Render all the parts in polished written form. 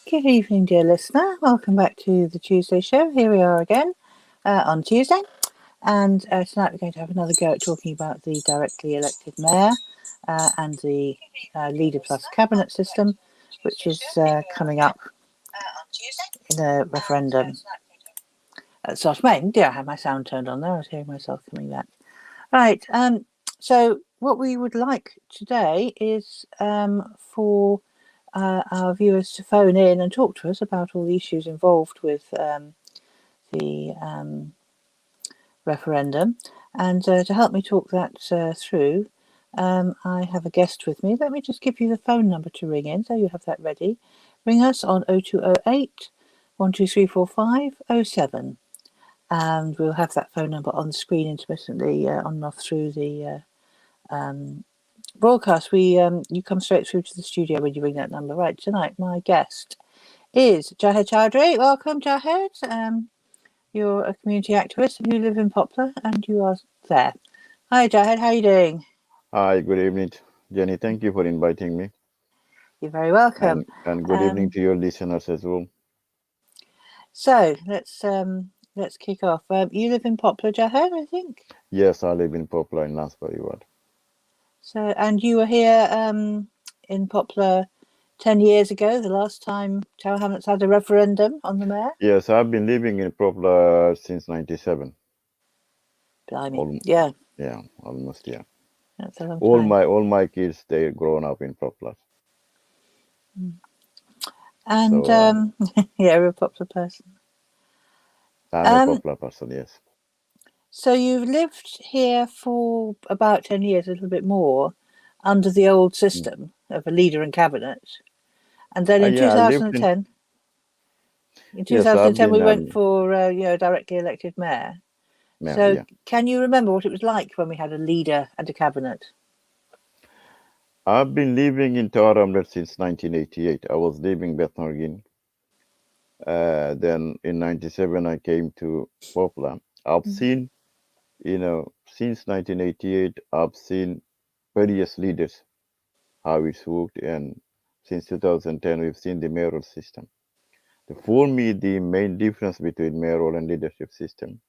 Good evening, dear listener. Welcome back to the Tuesday show. Here we are again on Tuesday. And tonight we're going to have another go at talking about the directly elected mayor and the Leader Plus cabinet system, which is coming up in a referendum at the start of May. Did I have my sound turned on there? I was hearing myself coming back. Right. So what we would like today is for our viewers to phone in and talk to us about all the issues involved with the referendum. And to help me talk that through, I have a guest with me. Let me just give you the phone number to ring in so you have that ready. Ring us on 0208 1234507. And we'll have that phone number on the screen intermittently on and off through the broadcast. You come straight through to the studio when you ring that number. Right, tonight my guest is Jahed Choudhury. Welcome, Jahed. You're a community activist and you live in Poplar and you are there. Hi, Jahed. How are you doing? Hi, good evening, Jenny. Thank you for inviting me. You're very welcome. And good evening to your listeners as well. So let's kick off. You live in Poplar, Jahed, I think. Yes, I live in Poplar in Lansbury Ward. So, and you were here in Poplar 10 years ago, the last time Tower Hamlets had a referendum on the mayor? Yes, I've been living in Poplar since 97. Blimey. Yeah, almost, yeah. that's a long time. All my kids, they're grown up in Poplar. And So, yeah, you're a Poplar person. I'm a Poplar person, yes. So you've lived here for about 10 years, a little bit more, under the old system of a leader and cabinet. And then in Yeah, I lived 2010, yes, I've been we went for a directly elected mayor. mayor, So yeah. can you remember what it was like when we had a leader and a cabinet? I've been living in Tower Hamlets since 1988. I was living Bethnal. Then in 97, I came to Poplar. I've seen, since 1988, I've seen various leaders, how it's worked, and since 2010, we've seen the mayoral system. For me, the main difference between mayoral and leadership system,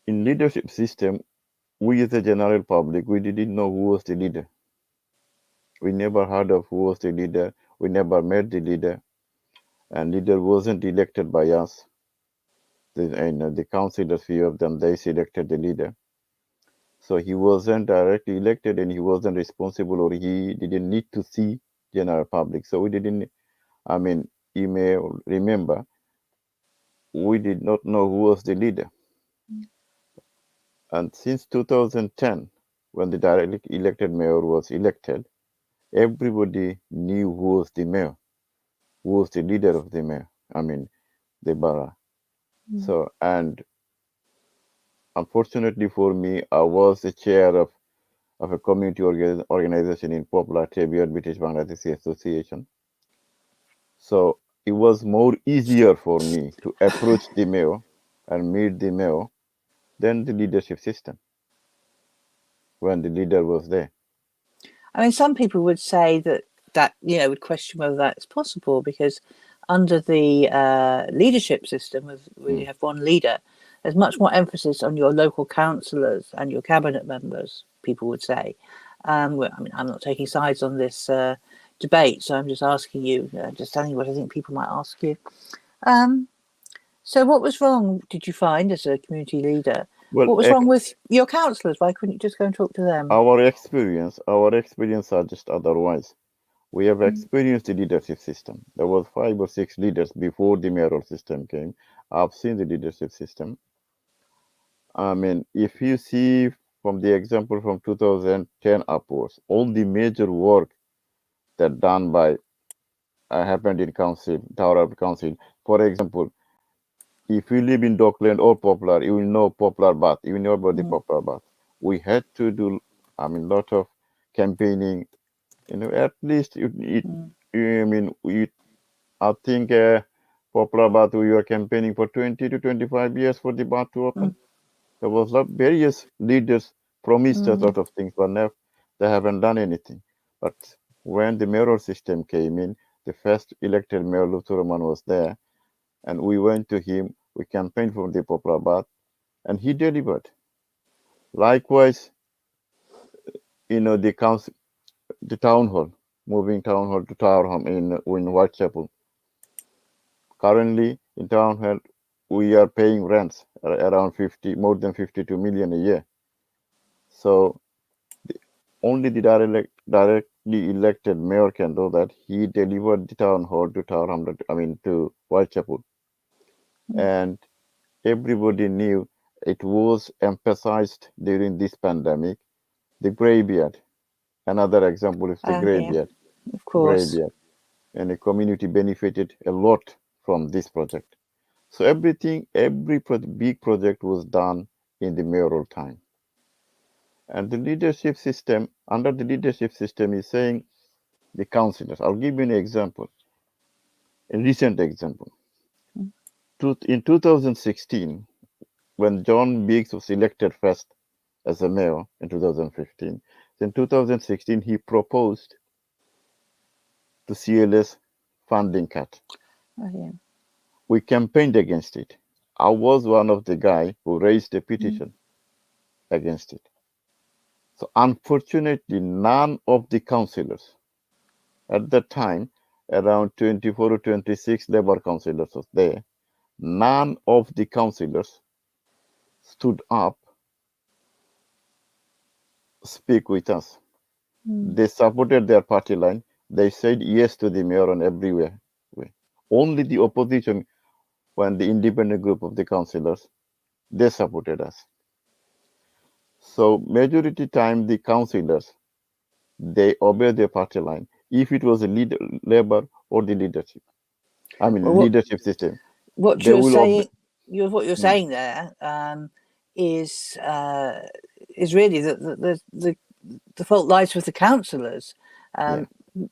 in leadership system, we as the general public, we didn't know who was the leader. We never heard of who was the leader. We never met the leader, and leader wasn't elected by us. The councillors, few of them, they selected the leader. So he wasn't directly elected and he wasn't responsible, or he didn't need to see general public. So we didn't, you may remember, we did not know who was the leader. And since 2010, when the directly elected mayor was elected, everybody knew who was the mayor, who was the leader of the mayor, the borough. So, and unfortunately for me, I was the chair of a community organization in Poplar, Tribute British Bangladeshi Association. So it was more easier for me to approach the mayor and meet the mayor than the leadership system when the leader was there. I mean, some people would say that would question whether that's possible, because under the leadership system, where you have one leader, there's much more emphasis on your local councillors and your cabinet members, people would say. I'm not taking sides on this debate, so I'm just asking you, just telling you what I think people might ask you. So what was wrong, did you find, as a community leader? Well, what was wrong with your councillors? Why couldn't you just go and talk to them? Our experience suggests otherwise. We have experienced the leadership system. There was 5 or 6 leaders before the mayoral system came. I've seen the leadership system. If you see from the example from 2010 upwards, all the major work that done by happened in council, Tower Council. For example, if you live in Dockland or Poplar, you will know Poplar Bath. You will know about the Poplar Bath. We had to do, lot of campaigning. At least I think Poplar Bath, we were campaigning for 20 to 25 years for the bath to open. There was various leaders promised a lot of things, but now they haven't done anything. But when the mayoral system came in, the first elected mayor, Luthuraman, was there, and we went to him. We campaigned for the popular bath, and he delivered. Likewise, the council, the town hall, moving town hall to Tower Home in Whitechapel. Currently, in town hall, we are paying rents around 50, more than 52 million a year. So the, only the directly elected mayor can do that. He delivered the town hall to Tower Home, I mean to Whitechapel, and everybody knew it was emphasized during this pandemic. The graveyard. Another example is the Yeah, graveyard. of course. Graveyard. And the community benefited a lot from this project. So everything, big project was done in the mayoral time. And the leadership system, under the leadership system, is saying the councillors. I'll give you an example, a recent example. In 2016, when John Biggs was elected first as a mayor in 2015, in 2016 he proposed the CLS funding cut. Oh, yeah. We campaigned against it. I was one of the guys who raised a petition against it. So unfortunately, none of the councillors at that time, around 24 or 26 Labour councillors was there, none of the councillors stood up, speak with us. They supported their party line. They said yes to the mayor on every way. Only the opposition, when the independent group of the councillors, they supported us. So majority time the councillors, they obey their party line. If it was a labor or the leadership, I mean Well, leadership system, what they you're will obey. saying, what you're Mm, saying there, is really that the fault lies with the councillors, yeah.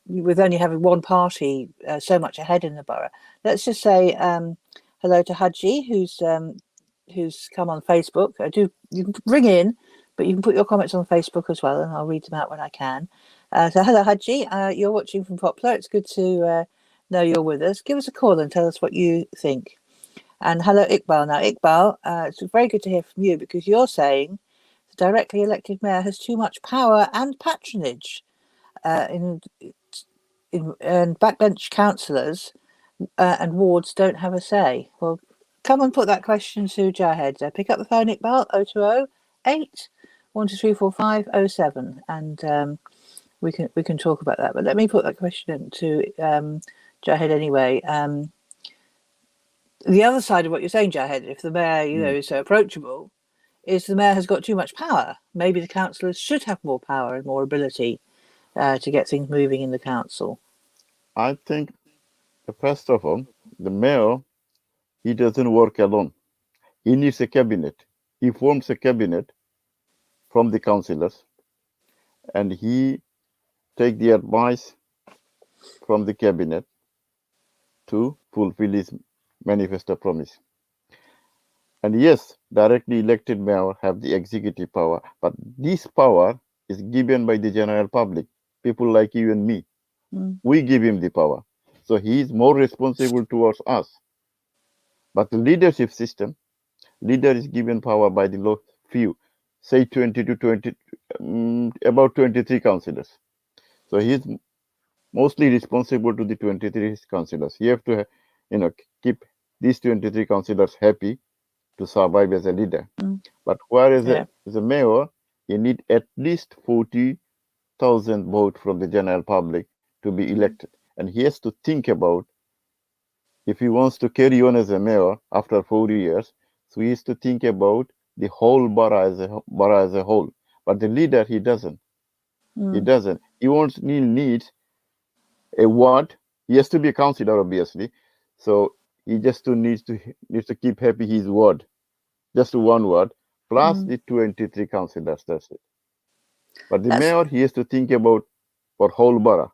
with only having one party so much ahead in the borough. Let's just say hello to Haji, who's come on Facebook. You can ring in, but you can put your comments on Facebook as well, and I'll read them out when I can. So hello Haji, you're watching from Poplar. It's good to know you're with us. Give us a call and tell us what you think. And hello Iqbal. Now Iqbal, it's very good to hear from you because you're saying the directly elected mayor has too much power and patronage, in and backbench councillors and wards don't have a say. Well, come and put that question to Jahed. Pick up the phone, Iqbal, 0208 1234507, and we can talk about that. But let me put that question to Jahed anyway. The other side of what you're saying, Jahed, if the mayor, Mm. is so approachable, is the mayor has got too much power. Maybe the councillors should have more power and more ability to get things moving in the council. I think first of all, the mayor, he doesn't work alone. He needs a cabinet. He forms a cabinet from the councillors, and he take the advice from the cabinet to fulfill his manifesto promise. And yes, directly elected mayor have the executive power, but this power is given by the general public, people like you and me. We give him the power. So he is more responsible towards us. But the leadership system, leader is given power by the few, say 20 to 20, about 23 councillors. So he is mostly responsible to the 23 councillors. You have to, keep these 23 councillors happy to survive as a leader. But whereas Yeah. as a mayor, you need at least 40,000 votes from the general public to be elected. And he has to think about if he wants to carry on as a mayor after 40 years, so he has to think about the whole borough as a whole. But the leader, he doesn't. He doesn't. He needs a ward. He has to be a councillor, obviously. So he just needs to keep happy his ward, just one word, plus the 23 councillors. That's it. But the That's mayor, he has to think about for whole borough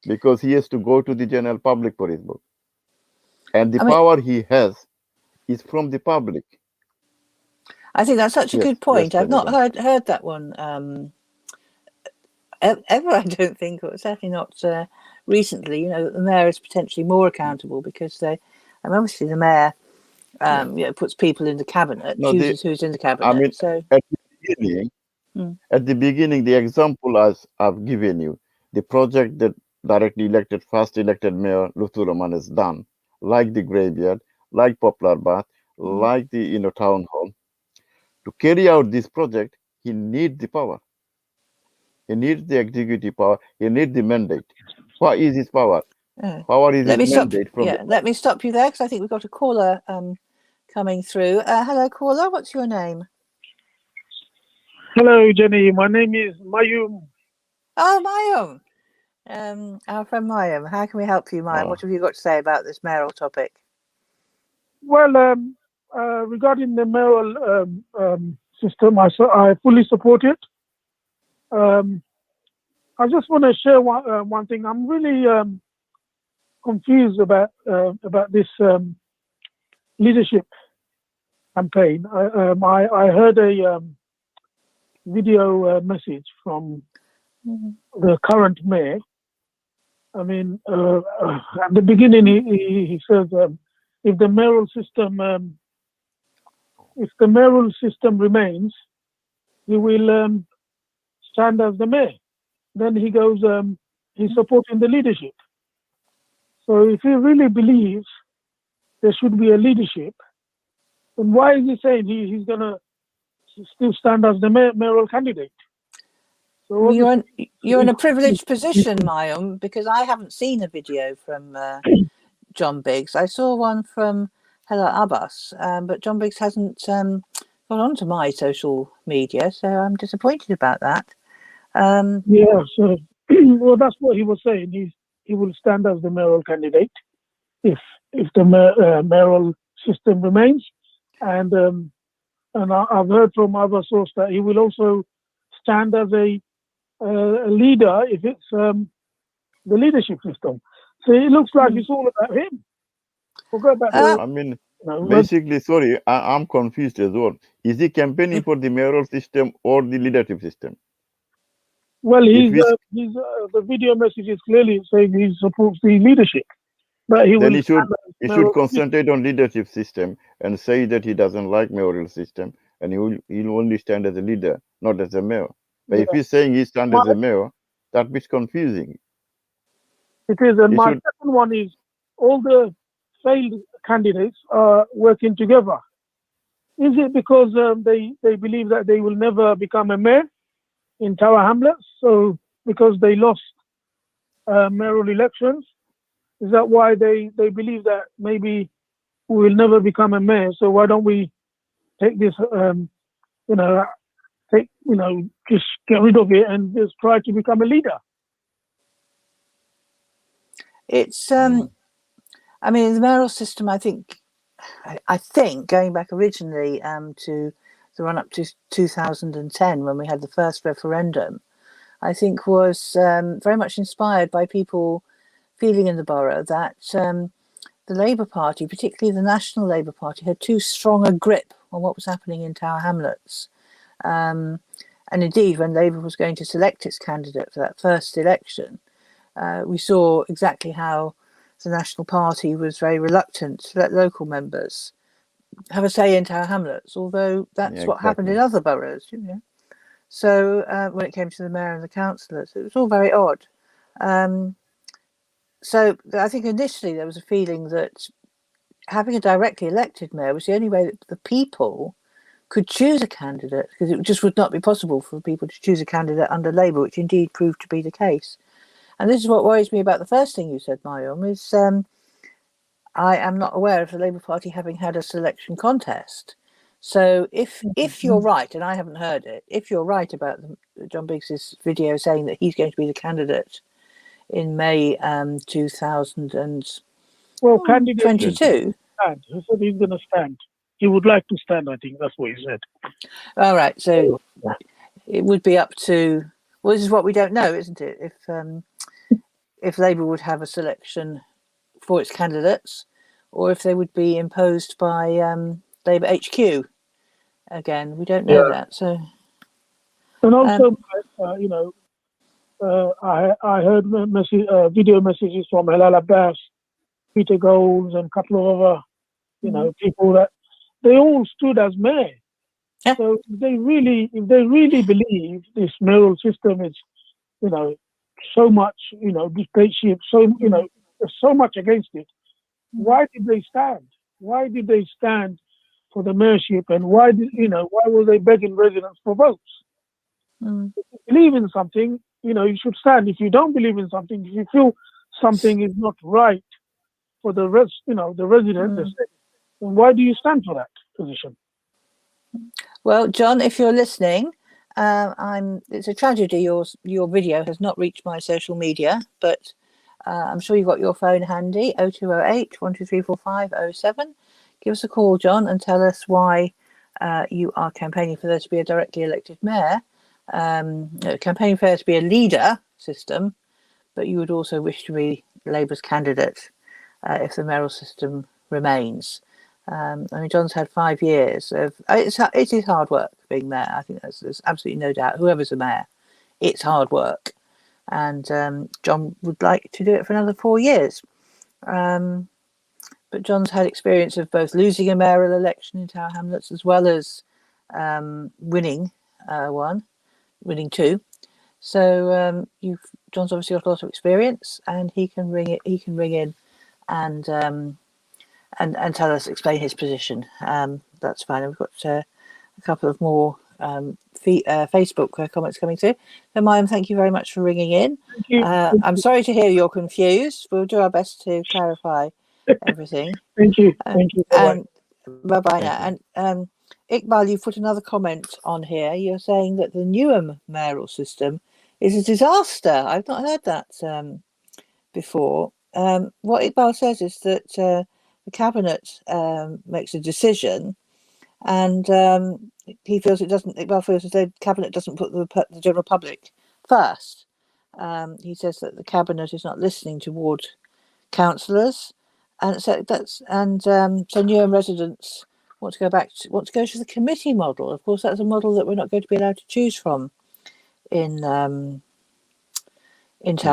because he has to go to the general public for his vote, and the I mean, power he has is from the public. I think that's such a Yes, good yes, point. I've not Janida. heard that one ever. I don't think, or certainly not recently, the mayor is potentially more accountable because obviously the mayor, puts people in the cabinet, No, chooses who's in the I cabinet. mean, So, at the beginning, mm, the example as I've given you, the project that first elected mayor Luthu Rahman has done, like the graveyard, like Poplar Bath, mm, like the town hall, to carry out this project, he needs the power. He needs the executive power. He needs the mandate. What is his power? Power is let his me stop. mandate from the. Yeah, let me stop you there because I think we've got a caller coming through. Hello, caller. What's your name? Hello, Jenny. My name is Mayum. Oh, Mayum. Our friend Mayum. How can we help you, Mayum? What have you got to say about this mayoral topic? Well, regarding the mayoral system, I fully support it. I just want to share one thing. I'm really confused about this leadership campaign. I heard a video message from the current mayor. I mean, at the beginning, he says if the mayoral system remains, he will stand as the mayor. Then he goes, he's supporting the leadership. So if he really believes there should be a leadership, then why is he saying he's going to still stand as the mayoral candidate? So you're in a privileged position, Mayum, because I haven't seen a video from John Biggs. I saw one from Hela Abbas, but John Biggs hasn't gone onto my social media, so I'm disappointed about that. Yeah, so well, that's what he was saying. He will stand as the mayoral candidate if the mayoral system remains, and I've heard from other sources that he will also stand as a leader if it's the leadership system. So it looks like it's all about him. Forget about I mean, the. basically, sorry, I'm confused as well. Is he campaigning for the mayoral system or the leadership system? Well, the video message is clearly saying he supports the leadership, but then he should concentrate on leadership system and say that he doesn't like mayoral system and he'll only stand as a leader, not as a mayor. But if he's saying he stands as a mayor, that bit confusing. It is, and my second one is all the failed candidates are working together. Is it because they believe that they will never become a mayor in Tower Hamlets? So because they lost mayoral elections, is that why they believe that maybe we will never become a mayor? So why don't we take this, just get rid of it and just try to become a leader? It's I mean, the mayoral system, I think going back originally to the run up to 2010 when we had the first referendum, I think was very much inspired by people feeling in the borough that the Labour Party, particularly the National Labour Party, had too strong a grip on what was happening in Tower Hamlets. And indeed, when Labour was going to select its candidate for that first election, we saw exactly how the National Party was very reluctant to let local members have a say in Tower Hamlets, although that's what happened in other boroughs, So when it came to the mayor and the councillors, it was all very odd. So I think initially there was a feeling that having a directly elected mayor was the only way that the people could choose a candidate, because it just would not be possible for people to choose a candidate under Labour, which indeed proved to be the case. And this is what worries me about the first thing you said, Mayum, is I am not aware of the Labour Party having had a selection contest. So if you're right, and I haven't heard it, if you're right about John Biggs's video saying that he's going to be the candidate in May 2022. Stand. He said he's going to stand. He would like to stand, I think. That's what he said. All right. So it would be up to, well, this is what we don't know, isn't it? If Labour would have a selection for its candidates, or if they would be imposed by Labour HQ. Again, we don't know that. So, and also, I heard video messages from Halal Abbas, Peter Goals, and a couple of other, people that they all stood as mayor. Yeah. So if they really believe this mayoral system is, so much, dictatorship, there's so much against it. Why did they stand? Why did they stand for the mayorship? And why were they begging residents for votes? Mm. If you believe in something, you should stand. If you don't believe in something, if you feel something is not right for the resident, then why do you stand for that position? Well, John, if you're listening, it's a tragedy your video has not reached my social media, but I'm sure you've got your phone handy, 0208 1234507. Give us a call, John, and tell us why you are campaigning for there to be a directly elected mayor, campaigning for there to be a leader system, but you would also wish to be Labour's candidate if the mayoral system remains. John's had 5 years of it is hard work being mayor. I think there's absolutely no doubt. Whoever's a mayor, it's hard work, and John would like to do it for another 4 years. But John's had experience of both losing a mayoral election in Tower Hamlets as well as winning two. So John's obviously got a lot of experience, and he can ring in and tell us, explain his position. That's fine. And we've got a couple of more Facebook comments coming through. So, Mayim, thank you very much for ringing in. Thank you. I'm sorry to hear you're confused. We'll do our best to clarify everything. Thank you. Thank you. Bye-bye now. And Iqbal, you've put another comment on here. You're saying that the Newham mayoral system is a disaster. I've not heard that before. What Iqbal says is that the cabinet makes a decision, and he feels it doesn't. Iqbal feels as though the cabinet doesn't put the general public first. He says that the cabinet is not listening to ward councillors, and so Newham residents want to go to the committee model. Of course, that's a model that we're not going to be allowed to choose from in Tower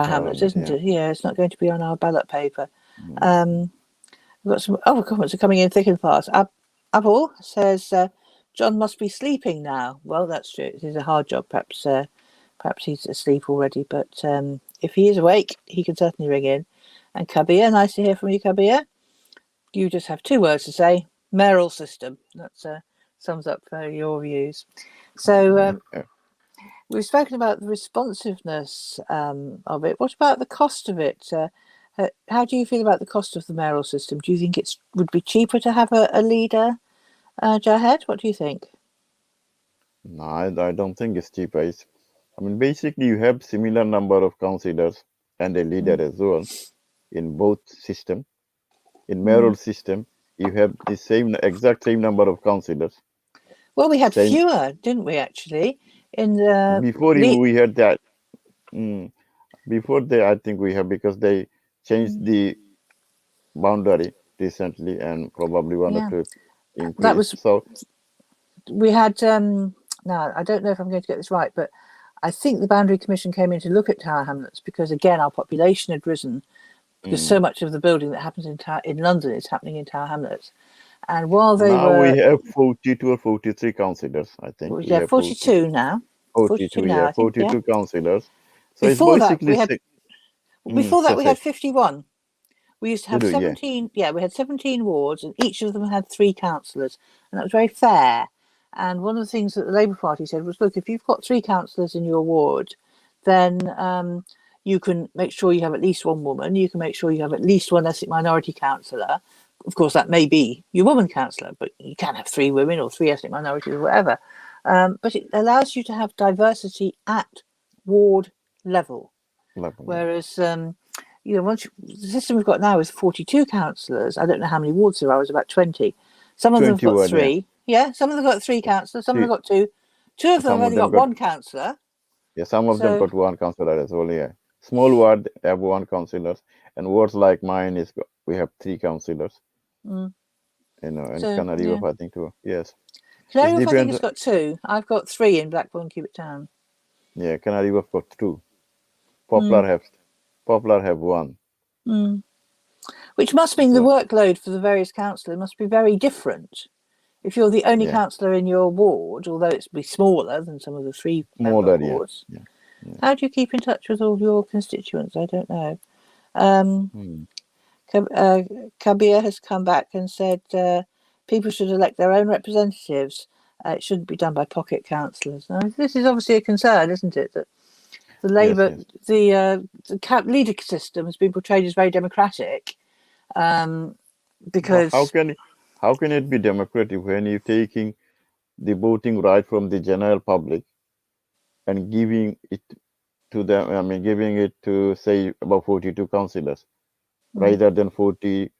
Hamlets, isn't it? Yeah, it's not going to be on our ballot paper. We've got some other comments are coming in thick and fast. Abel says John must be sleeping now. Well, that's true. It is a hard job. Perhaps he's asleep already. But if he is awake, he can certainly ring in. And Kabir, nice to hear from you, Kabir. You just have 2 words to say: mayoral system. That sums up your views. So. We've spoken about the responsiveness of it. What about the cost of it? How do you feel about the cost of the mayoral system? Do you think it would be cheaper to have a leader, Jahed? What do you think? No, I don't think it's cheaper. Basically, you have similar number of councillors and a leader as well in both system. In mayoral system, you have the exact same number of councillors. Well, we had fewer, didn't we? Actually, we had that. Before I think we have, because they changed the boundary recently and probably wanted to increase. That was we had. Now I don't know if I'm going to get this right, but I think the Boundary Commission came in to look at Tower Hamlets because again our population had risen because so much of the building that happens in London is happening in Tower Hamlets. And while we have 42 or 43 councillors, I think. We have 42 now. 42 now. 42 councillors. So before it's basically that we had 51. We used to have 17. Yeah, we had 17 wards, and each of them had 3 councillors, and that was very fair. And one of the things that the Labour Party said was, look, if you've got 3 councillors in your ward, then you can make sure you have at least 1 woman. You can make sure you have at least 1 ethnic minority councillor. Of course, that may be your woman councillor, but you can have 3 women or 3 ethnic minorities or whatever. But it allows you to have diversity at ward level. Whereas, the system we've got now is 42 councillors. I don't know how many wards there are. It's about 20. Some of them have got 3. Yeah, some of them got 3 councillors. Some of them got 2. 2 of them have only got 1 councillor. Yeah, some of them got 1 councillor as well. Yeah, small ward have 1 councillor, and wards like mine we have 3 councillors. And Canary Wharf, I think 2. Yes. Canary Wharf, I think it's got 2. I've got 3 in Blackpool and Cubic Town. Yeah, Canary Wharf got 2. Mm, Popular have Popular have won. mm. Which must mean the So workload for the various councillors must be very different. If you're the only yeah, councillor in your ward, although it's be smaller than some of the three-member smaller. Yeah, wards, yeah, yeah. how do you keep in touch with all your constituents? I don't know. Um, Hmm. Kabir has come back and said people should elect their own representatives. It shouldn't be done by pocket councillors. Now, this is obviously a concern, isn't it? That the Yes, Labour, yes. the leader system has been portrayed as very democratic But because. how can it be democratic when you're taking the voting right from the general public and giving it to them? I mean, giving it to say about 42 councillors Mm, rather than 40,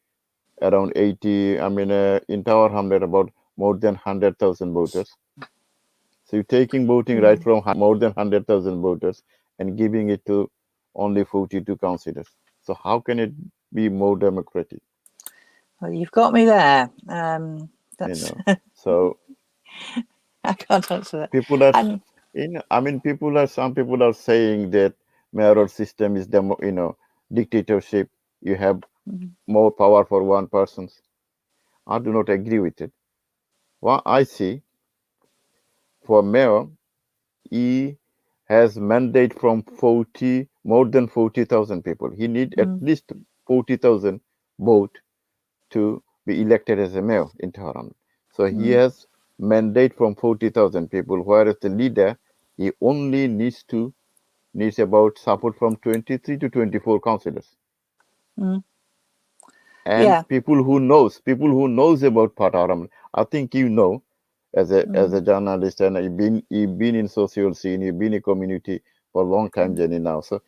around 80. I mean, in Tower Hamlet, about more than 100,000 voters. So you're taking voting right mm. from more than 100,000 voters and giving it to only 42 councillors. So how can it be more democratic? Well, you've got me there. You That's know, so I can't answer that. people are, And I mean, some people are saying that mayoral system is dictatorship. You have mm, more power for one person. I do not agree with it. What I see for mayor, he has mandate from 40, more than 40,000 people. He need at mm, least 40,000 vote to be elected as a mayor in Tehran. So he mm, has mandate from 40,000 people, whereas the leader, he only needs about support from 23 to 24 councillors. mm. And Yeah. people who knows about Pataram. I think you know, as Mm, a journalist, and you've been in social scene, you've been in community for a long time, Jenny, now. So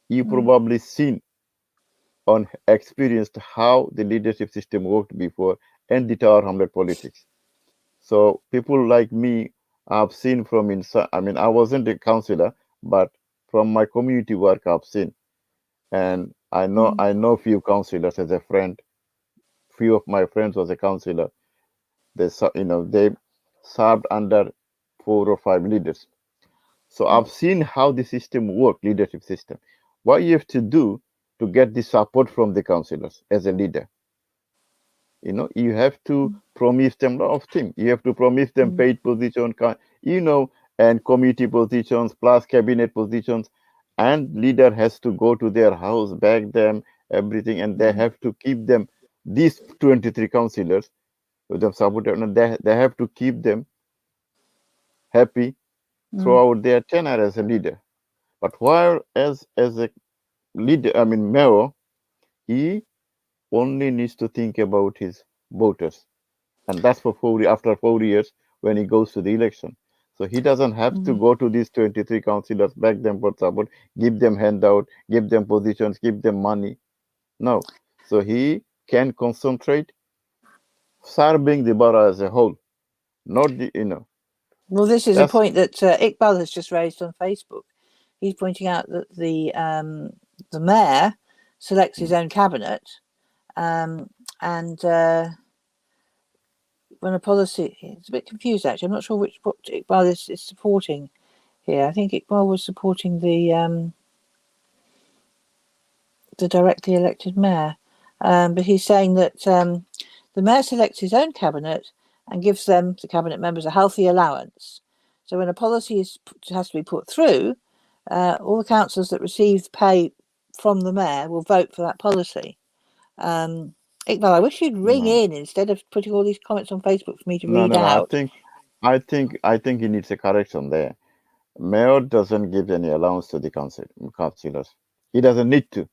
you mm, probably seen on experienced how the leadership system worked before and the Tower Hamlet politics. So people like me, I've seen from inside. I mean, I wasn't a councillor, but from my community work, I've seen, and mm, I know few councillors as a friend. Few of my friends was a councillor. They served under 4 or 5 leaders. So I've seen how the system work, leadership system. What you have to do to get the support from the councillors as a leader, you have to mm, promise them a lot of things. You have to promise them mm, paid position, and committee positions plus cabinet positions, and leader has to go to their house, beg them everything, and they mm, have to keep them. These 23 councillors with them supported, and they have to keep them happy mm, throughout their tenure as a leader. But while as a leader, I mean mayor, he only needs to think about his voters, and that's for after 4 years when he goes to the election. So he doesn't have to mm. go to these 23 councillors, beg them for support, give them handout, give them positions, give them money. No. So he can concentrate serving the borough as a whole, not Well, this is a that's point that Iqbal has just raised on Facebook. He's pointing out that the mayor selects his mm, own cabinet, um, and when a policy, it's a bit confused actually. I'm not sure what Iqbal is supporting here. I think Iqbal was supporting the directly elected mayor, but he's saying that the mayor selects his own cabinet and gives them, the cabinet members, a healthy allowance. So when a policy has to be put through, all the councillors that receive pay from the mayor will vote for that policy. Iqbal, I wish you'd ring no. in instead of putting all these comments on Facebook for me to No, read no, no. out. I think he needs a correction there. Mayor doesn't give any allowance to the councillors. He doesn't need to.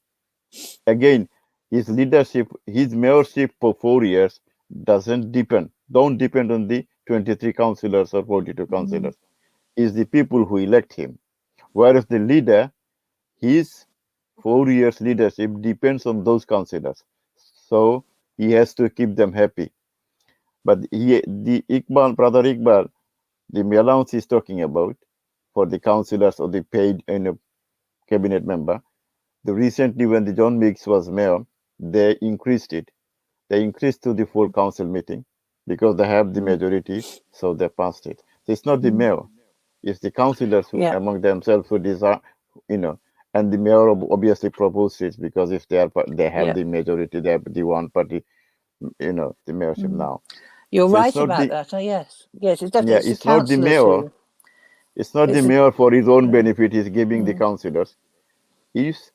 Again, his mayorship for 4 years don't depend on the 23 councillors or 42 Mm, councillors. It's the people who elect him. Whereas the leader, his 4 years leadership depends on those councillors. So he has to keep them happy. But brother Iqbal, the allowance he's talking about for the councillors or the paid cabinet member, the recently when the John Meeks was mayor, they increased it. They increased to the full council meeting because they have the mm, majority, so they passed it. So it's not the mm. mayor, it's the councillors who, Yeah. among themselves who desire, you know, and the mayor obviously proposed it because if they have Yeah. the majority, they have the one party, the mayorship now. You're So it's right not about the that. Yes. Yes, it's definitely yeah, it's the it's not the councillors mayor. who It's not the it's the mayor for his own yeah. benefit. He's giving the councillors. Is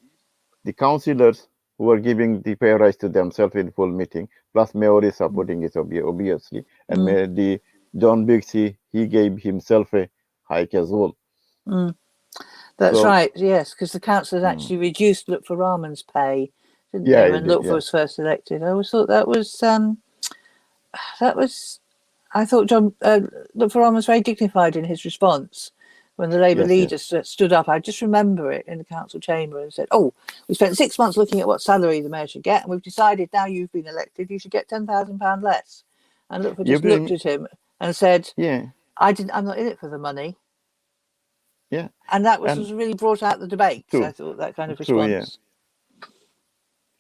the councillors who are giving the pay rise to themselves in full meeting. Plus, mayor is supporting it obviously, and the John Bixby he gave himself a hike as well. That's So right, yes, because the councillors mm, actually reduced Lutfer Rahman's pay, didn't yeah, they, he when did. Lutfer Yeah, was first elected? I always thought that was. I thought Lutfer Rahman was very dignified in his response when the Labour yes, leader yes. stood up. I just remember it in the council chamber and said, "Oh, we spent 6 months looking at what salary the mayor should get, and we've decided now you've been elected, you should get £10,000 less." And Lutfer You just looked bring at him and said, yeah, I'm not in it for the money." yeah, And that was and really brought out the debates. I true, thought that kind of true. Yeah, response.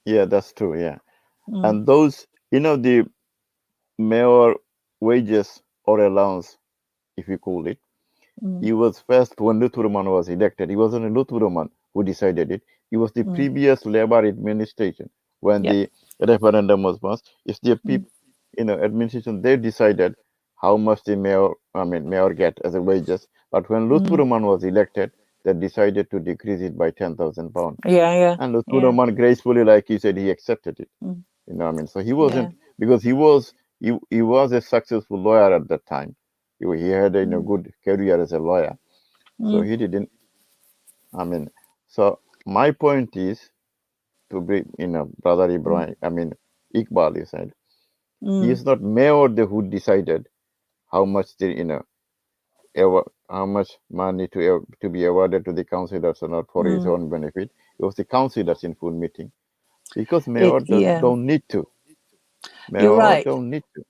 yeah, that's true. Yeah, Mm, and those the mayor wages or allowance, if you call it. mm, He was first when Luthuruman was elected. He wasn't a Luthuruman who decided it. It was the mm, previous Labour administration when yep. the referendum was passed. If the Mm, people, administration, they decided how much the mayor get as a wages. But when mm. Luthuruman was elected, they decided to decrease it by £10,000. Yeah, yeah, And yeah. Luthuruman gracefully, like you said, he accepted it. Mm, So he yeah. wasn't because he was a successful lawyer at that time. He had a Mm, good career as a lawyer, so mm, he didn't. I mean, so my point is to be, Brother mm, Ibrahim. Iqbal. You said he mm, is not mayor who decided how much how much money to be awarded to the councillors or not for his mm. own benefit. It was the councillors in full meeting because mayor Yeah, don't need to. you're Mayor right. don't need to.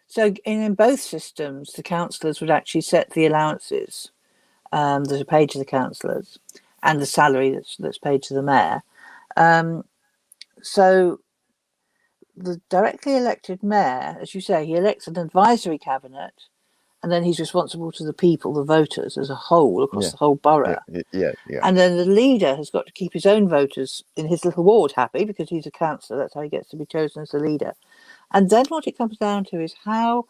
So in both systems, the councillors would actually set the allowances that are paid to the councillors and the salary that's paid to the mayor. Um, so the directly elected mayor, as you say, he elects an advisory cabinet, and then he's responsible to the people, the voters as a whole, across Yeah, the whole yeah, borough. yeah, yeah. And then the leader has got to keep his own voters in his little ward happy because he's a councillor. That's how he gets to be chosen as the leader. And then what it comes down to is how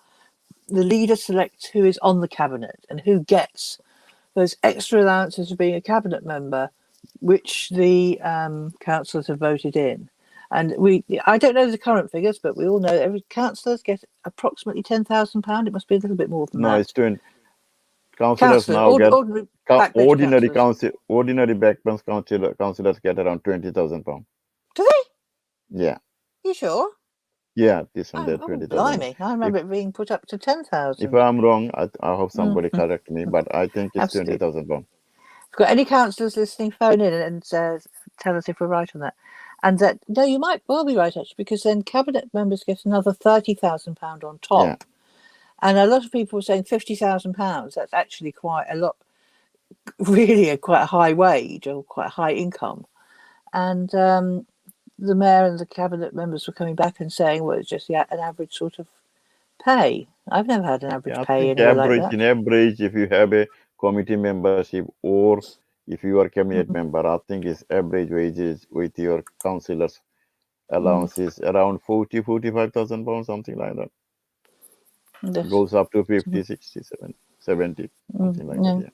the leader selects who is on the cabinet and who gets those extra allowances for being a cabinet member, which the councillors have voted in. And I don't know the current figures, but we all know that every councillors get approximately £10,000. It must be a little bit more than No, that. it's 20. Councillors Councillors, now get ordinary backbench councillors. ordinary backbench councillors get around £20,000. Do they? Yeah, You sure? yeah, this and that Oh, 20,000. blimey! I If remember it being put up to if 10,000. I'm wrong, I hope somebody Mm, correct me, but I think it's absolutely. £20,000. If you've got any councillors listening, phone in and tell us if we're right on that. And that no, you might well be right actually, because then cabinet members get another £30,000 on Yeah, top. And a lot of people were saying £50,000. That's actually quite a lot, really quite a high wage or quite a high income. And the mayor and the cabinet members were coming back and saying, well, it's just an average sort of pay. I've never had an average yeah. I pay think anywhere like that. in average, if you have a committee membership or if you are cabinet Mm, member, I think it's average wages with your councillors mm, allowances around 45,000 pounds, something like that. yes. Goes up to 50, 60, 70, something like that. Yeah. Yeah.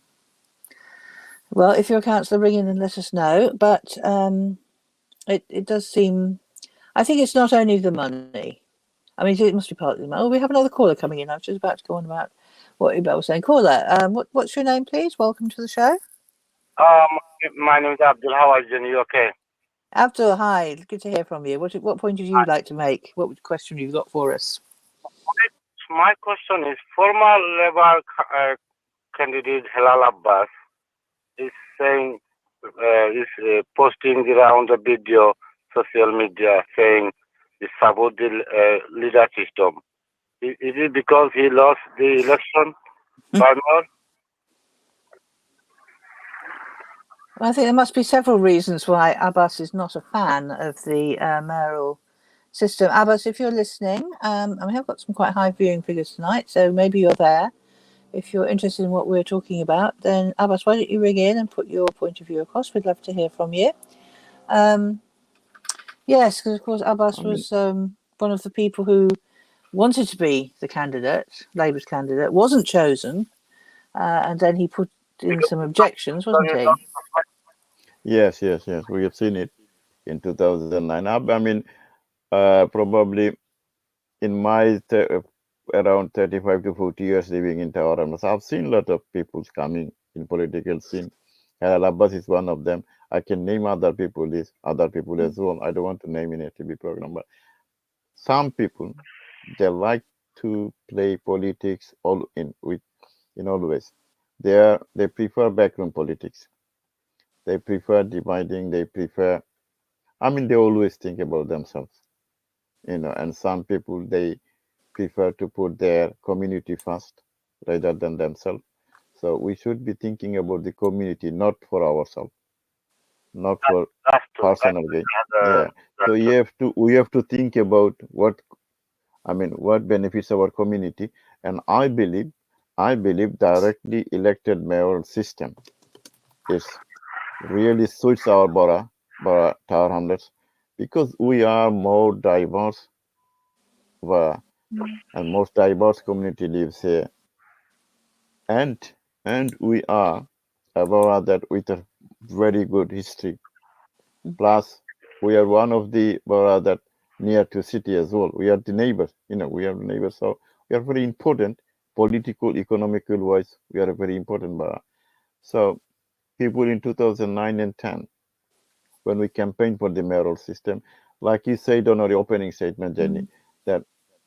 Well, if you're a councillor, ring in and let us know. But it does seem. I think it's not only the money. I mean, it must be partly the money. Oh, we have another caller coming in. I was just about to go on about what Ibel was saying. Caller, what's your name, please? Welcome to the show. My name is Abdul. How are you? You okay? Abdul, hi. Good to hear from you. What point did you like to make? What question you've got for us? My question is: former Labour candidate Halal Abbas is saying, posting around the video, social media, saying he support the leader system. Is it because he lost the election by more? Well, I think there must be several reasons why Abbas is not a fan of the mayoral system. Abbas, if you're listening, I mean, I've got some quite high viewing figures tonight, so maybe you're there. if you're interested in what we're talking about, then Abbas, why don't you ring in and put your point of view across? We'd love to hear from you. Yes, because of course Abbas was one of the people who wanted to be the candidate, Labour's candidate, wasn't chosen, and then he put in some objections, wasn't he? Yes. We have seen it in 2009. I mean, probably in my around 35 to 40 years living in Tower, I've seen a lot of people coming in political scene. Al Abbas is one of them. I can name other people as well. I don't want to name in a TV program, but some people, they like to play politics in all ways. They prefer backroom politics. They prefer dividing. They always think about themselves, and some people, they prefer to put their community first rather than themselves. So we should be thinking about the community, not for ourselves, not for That's true. personal gain. Yeah. So we have to think about what benefits our community, and I believe directly elected mayoral system is really suits our Bora Tower Hamlets, because we are more diverse, and most diverse community lives here, and we are a Bora that with a very good history. Plus, we are one of the Bora that near to city as well. We are the neighbors, we are the neighbors, so we are very important, political, economical wise. We are a very important Bora. So people in 2009 and 10, when we campaigned for the mayoral system, like you said on our opening statement, Jenny, that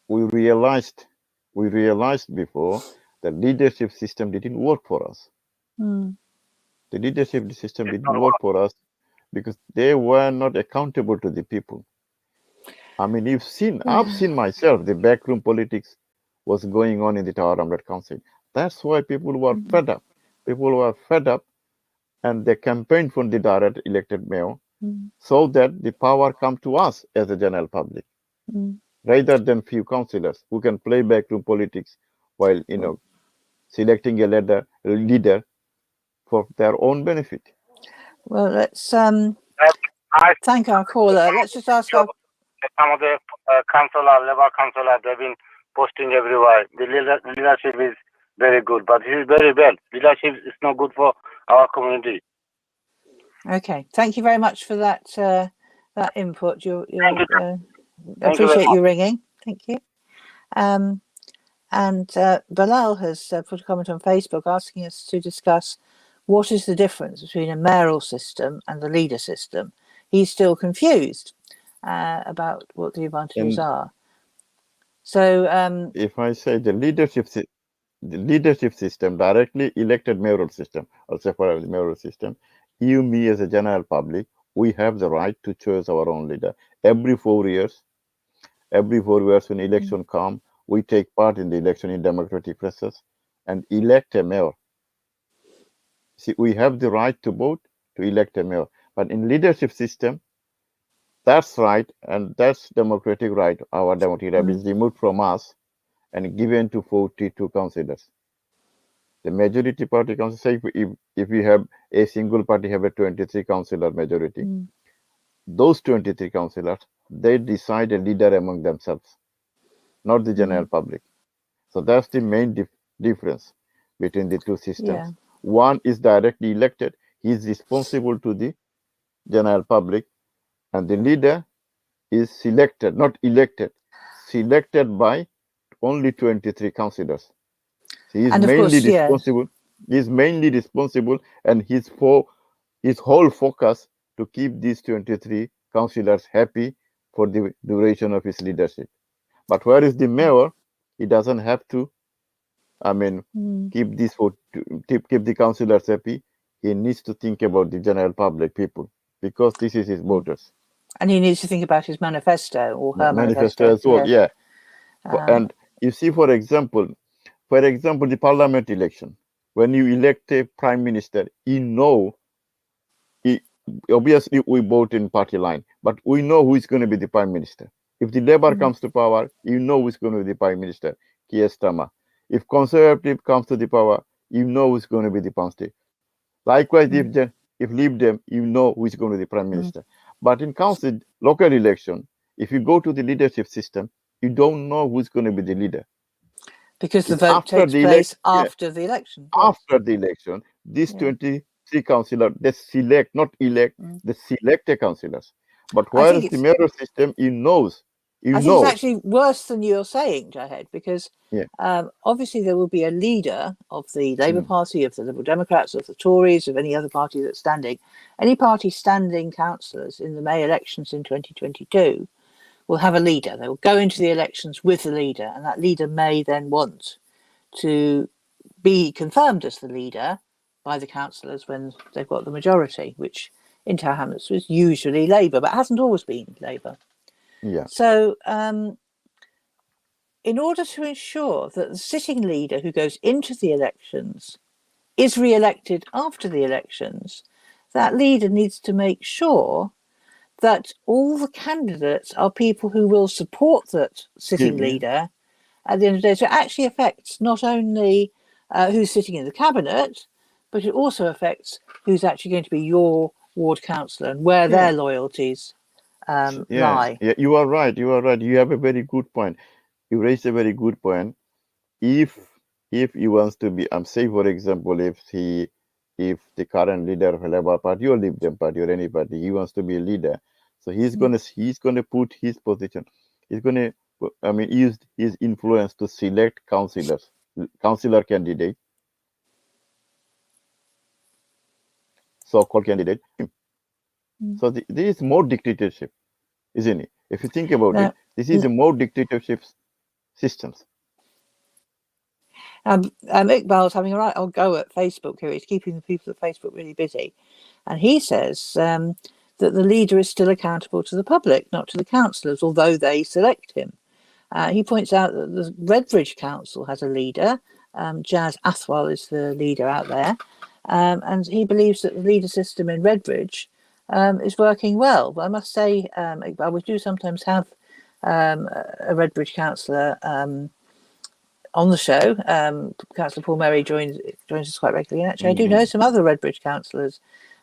we realized before the leadership system didn't work for us. The leadership system didn't work for us because they were not accountable to the people. I mean, I've seen myself, the backroom politics was going on in the Tower Hamlet Council. That's why people were fed up. People were fed up, and they campaigned for the direct elected mayor, so that the power come to us as a general public, rather than few councillors who can play backroom politics while selecting a leader for their own benefit. Well, let's thank our caller. Let's just ask our... Some of the Labour councillor, they've been posting everywhere. The leadership is very good, but it is very bad. Leadership is not good for our community. Okay, thank you very much for that that input. Thank appreciate you ringing. Thank you. And Bilal has put a comment on Facebook asking us to discuss what is the difference between a mayoral system and the leader system. He's still confused about what the advantages are. So if I say the leadership system, directly elected mayoral system, or separate mayoral system, you, me as a general public, we have the right to choose our own leader. Every 4 years when election come, we take part in the election in democratic process and elect a mayor. See, we have the right to vote to elect a mayor. But in leadership system, that's right, and that's democratic right. Our democratic right is removed from us and given to 42 councillors. The majority party council, say if we have a single party have a 23 councillor majority, those 23 councillors, they decide a leader among themselves, not the general public. So that's the main difference between the two systems. Yeah. One is directly elected. He is responsible to the general public, and the leader is selected, not elected, selected by only 23 councillors. So he is mainly responsible. He is mainly responsible, and his whole focus to keep these 23 councillors happy for the duration of his leadership. But where is the mayor? He doesn't have to. Keep the councillors happy. He needs to think about the general public people, because this is his voters. And he needs to think about his manifesto or her manifesto as well. Yeah. And you see, for example, the parliament election, when you elect a prime minister, obviously we vote in party line, but we know who is going to be the prime minister. If the Labour comes to power, you know who is going to be the prime minister, Keir Starmer. If Conservative comes to the power, you know who's going to be the Prime Minister. Likewise, if Leave Dem, you know who is going to be the Prime Minister. But in council, local election, if you go to the leadership system, you don't know who's going to be the leader. Because the It's vote after takes the place election. after the election. Yes. After the election, these 23 councillors, they select, not elect, they select the councillors. But whereas the mayoral system, he knows. I think it's actually worse than you're saying, Jahed, because Yeah. obviously there will be a leader of the Labour Party, of the Liberal Democrats, of the Tories, of any other party that's standing. Any party standing councillors in the May elections in 2022 will have a leader. They will go into the elections with the leader, and that leader may then want to be confirmed as the leader by the councillors when they've got the majority, which in Tower Hamlets was usually Labour, but hasn't always been Labour. Yeah. So in order to ensure that the sitting leader who goes into the elections is re-elected after the elections, that leader needs to make sure that all the candidates are people who will support that sitting leader at the end of the day. So it actually affects not only who's sitting in the cabinet, but it also affects who's actually going to be your ward councillor and where their loyalties lie. Yeah, you are right. You are right. You have a very good point. You raised a very good point. If he wants to be, say for example, if the current leader of Labour Party or Leave Dem Party or any party, he wants to be a leader, so he's gonna put his position. He's gonna, use his influence to select councillor candidate, so-called candidate. So this is more dictatorship, isn't it? If you think about it, this is a more dictatorship systems. Iqbal's having a right old go at Facebook here. He's keeping the people at Facebook really busy. And he says that the leader is still accountable to the public, not to the councillors, although they select him. He points out that the Redbridge Council has a leader. Jaz Athwal is the leader out there. And he believes that the leader system in Redbridge is working well. But I must say, Iqbal, we do sometimes have a Redbridge councillor on the show. Councillor Paul Merry joins us quite regularly. And actually, I do know some other Redbridge councillors.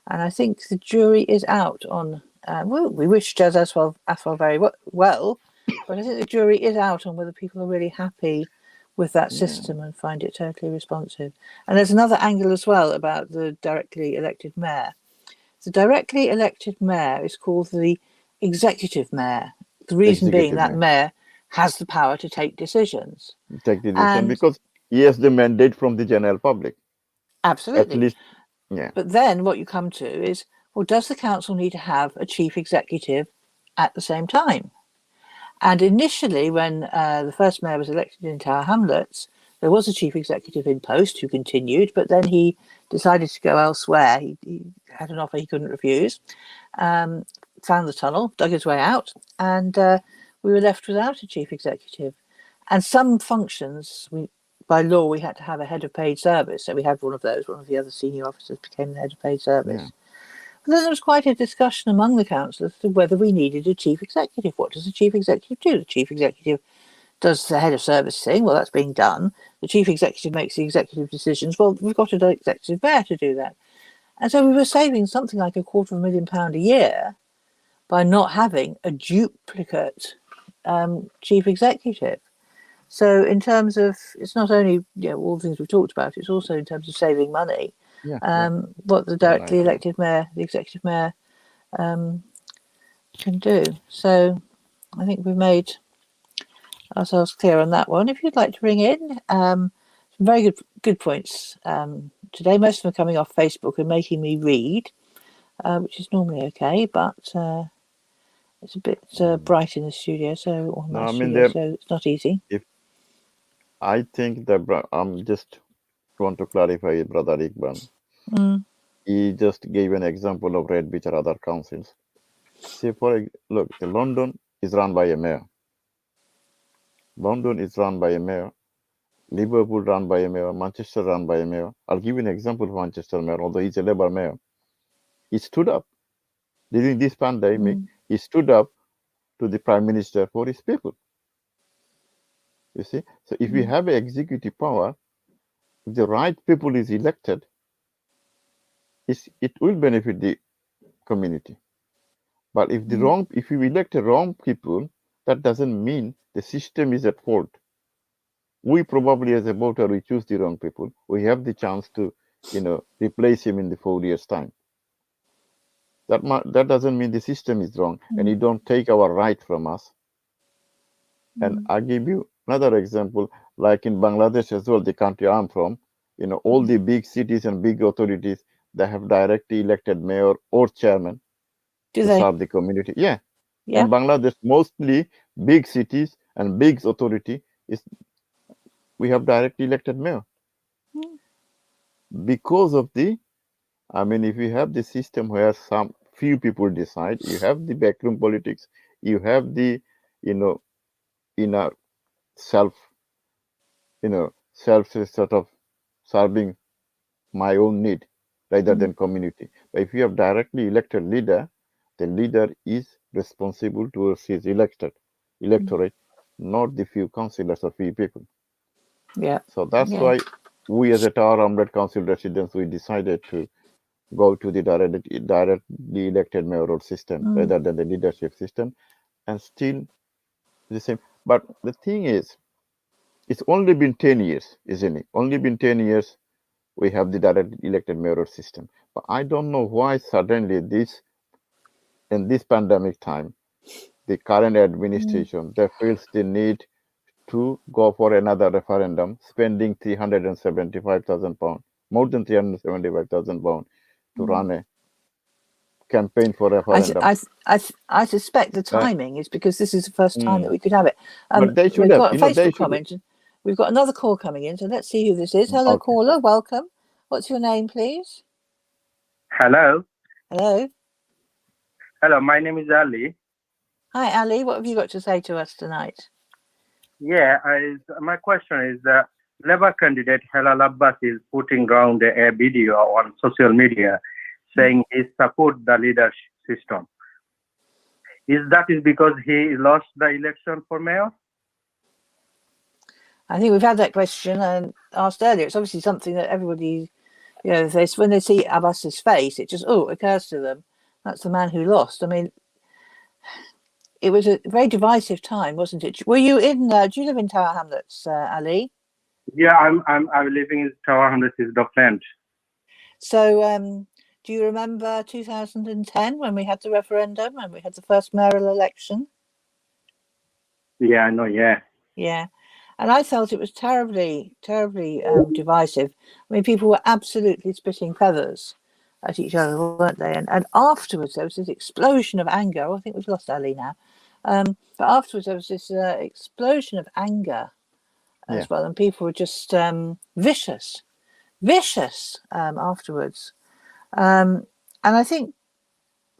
And I think the jury is out on, we wish Jaz Athwal very well, but I think the jury is out on whether people are really happy with that system and find it totally responsive. And there's another angle as well about the directly elected mayor. The directly elected mayor is called the executive mayor. The reason being that mayor has the power to take decisions. Because he has the mandate from the general public. Absolutely. At least, yeah. But then what you come to is, well, does the council need to have a chief executive at the same time? And initially, when the first mayor was elected in Tower Hamlets, there was a chief executive in post who continued, but then he decided to go elsewhere. He had an offer he couldn't refuse, found the tunnel, dug his way out, and we were left without a chief executive. And some functions, by law, we had to have a head of paid service. So we had one of those. One of the other senior officers became the head of paid service. Yeah. But then there was quite a discussion among the councillors as to whether we needed a chief executive. What does the chief executive do? The chief executive does the head of service thing. Well, that's being done. The chief executive makes the executive decisions. Well, we've got an executive mayor to do that. And so we were saving something like £250,000 a year by not having a duplicate chief executive. So in terms of, it's not only all the things we've talked about, it's also in terms of saving money. What the directly elected mayor, the executive mayor, can do. So I think we've made ourselves clear on that one. If you'd like to ring in, some very good points today. Most of them are coming off Facebook and making me read, which is normally okay, but it's a bit bright in the studio, so it's not easy. I think that just want to clarify, Brother Iqbal. He just gave an example of Redbridge or other councils. See, look, London is run by a mayor. London is run by a mayor. Liverpool run by a mayor. Manchester run by a mayor. I'll give you an example of Manchester mayor, although he's a Labour mayor. He stood up during this pandemic. He stood up to the Prime Minister for his people. You see? So if we have executive power, if the right people is elected, it will benefit the community. But if if you elect the wrong people, that doesn't mean the system is at fault. We probably, as a voter, we choose the wrong people. We have the chance to, replace him in the 4 years' time. That doesn't mean the system is wrong, and you don't take our right from us. And I give you another example, like in Bangladesh as well, the country I'm from. All the big cities and big authorities, they have directly elected mayor or chairman to serve the community. Yeah. In Bangladesh, mostly big cities and big authority we have directly elected mayor because of if you have the system where some few people decide, you have the backroom politics, you have the, inner self, self sort of serving my own need rather than community. But if you have directly elected leader, the leader is responsible towards his electorate, not the few councillors or few people. Yeah. So that's why we as a Tower Hamlet Council residents, we decided to go to the directly elected mayoral system rather than the leadership system, and still the same. But the thing is, it's only been 10 years, isn't it? Only been 10 years we have the direct elected mayoral system. But I don't know why suddenly in this pandemic time, the current administration, they feels the need to go for another referendum, spending £375,000, more than £375,000 to run a campaign for referendum. I suspect the timing is because this is the first time that we could have it. But they should we've have, got a Facebook they should comment. We've got another call coming in, so let's see who this is. Hello, caller. Welcome. What's your name, please? Hello. Hello. Hello, my name is Ali. Hi, Ali. What have you got to say to us tonight? Yeah, my question is that Labour candidate Helal Abbas is putting around a video on social media saying he supports the leadership system. Is because he lost the election for mayor? I think we've had that question asked earlier. It's obviously something that everybody, when they see Abbas's face, it just occurs to them. That's the man who lost. I mean, it was a very divisive time, wasn't it? Were you in? Do you live in Tower Hamlets, Ali? Yeah, I'm living in Tower Hamlets, is Dockland. So, do you remember 2010 when we had the referendum and we had the first mayoral election? Yeah, I know. Yeah. Yeah. And I felt it was terribly, terribly divisive. I mean, people were absolutely spitting feathers at each other, weren't they? And afterwards, there was this explosion of anger. I think we've lost Ali now. But afterwards, there was this explosion of anger as well. And people were just vicious afterwards. And I think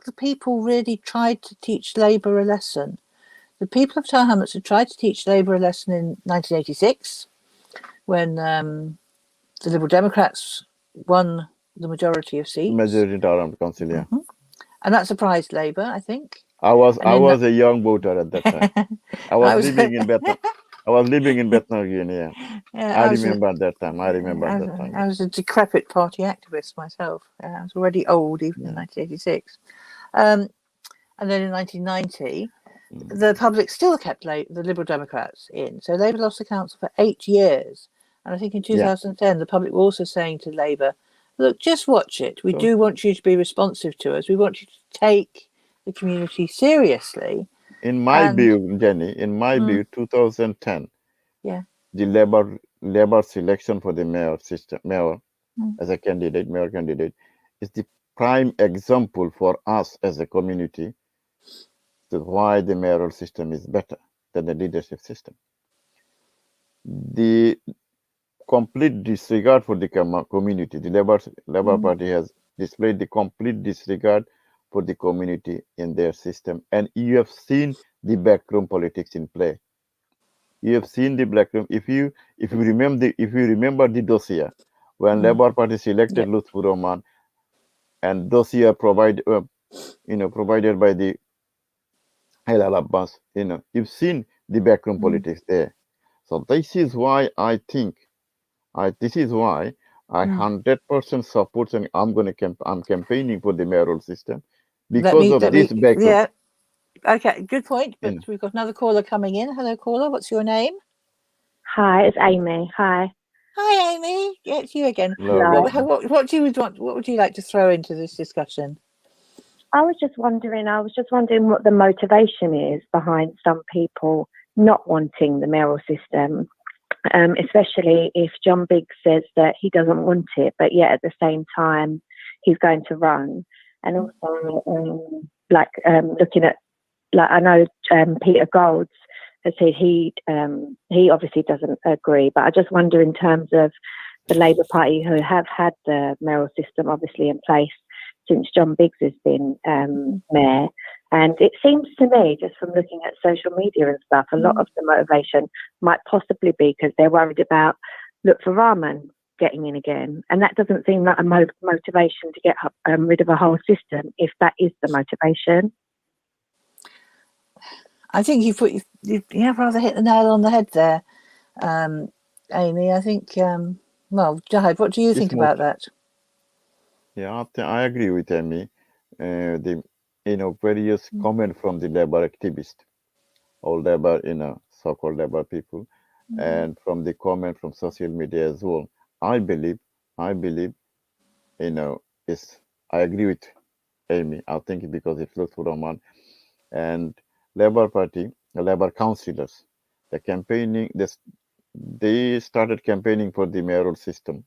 the people really tried to teach Labour a lesson. The people of Tower Hamlets had tried to teach Labour a lesson in 1986 when the Liberal Democrats won the majority of seats. Majority in Tower Hamlets Council, yeah. And that surprised Labour, I think. I was a young voter at that time. I was living in Bethnal. I was living in Bethnal Green, yeah. I remember that time. I was a decrepit party activist myself. I was already old, even in 1986. And then in 1990, the public still kept the Liberal Democrats in. So Labour lost the council for 8 years. And I think in 2010, the public were also saying to Labour, look, just watch it. We do want you to be responsive to us. We want you to take the community seriously. In my view, Jenny, 2010, the Labour selection for the mayor as a mayor candidate, is the prime example for us as a community to why the mayoral system is better than the leadership system. The complete disregard for the community, the Labour Party has displayed the complete disregard for the community in their system, and you have seen the backroom politics in play. You have seen the backroom. If you remember the dossier when Labour Party selected Lutfur Rahman, and dossier provided by the Helal Abbas, you've seen the backroom politics there. So this is why I think this is why I 100% support, and I'm campaigning for the mayoral system because of this background. Yeah. Okay, good point. But You know. we've got another caller coming in. Hello, caller. What's your name? Hi, it's Amy. Hi. Hi, Amy. Yeah, it's you again. Hello. What do you want? What would you like to throw into this discussion? I was just wondering what the motivation is behind some people not wanting the mayoral system, especially if John Biggs says that he doesn't want it, but yet at the same time he's going to run. And also, looking at, I know Peter Golds has said he obviously doesn't agree, but I just wonder in terms of the Labour Party, who have had the mayoral system obviously in place since John Biggs has been mayor. And it seems to me, just from looking at social media and stuff, a lot of the motivation might possibly be because they're worried about Lutfur Rahman getting in again. And that doesn't seem like a motivation to get rid of a whole system, if that is the motivation. I think you have rather hit the nail on the head there, Amy. I think, well, Jahed, what do you think about that? Yeah, I agree with Amy. The various comment from the Labour activists, or Labour, so-called Labour people, and from the comment from social media as well. I believe, I agree with Amy. I think because it's Lutfur Rahman and Labour Party, the Labour councillors, the campaigning, they started campaigning for the mayoral system.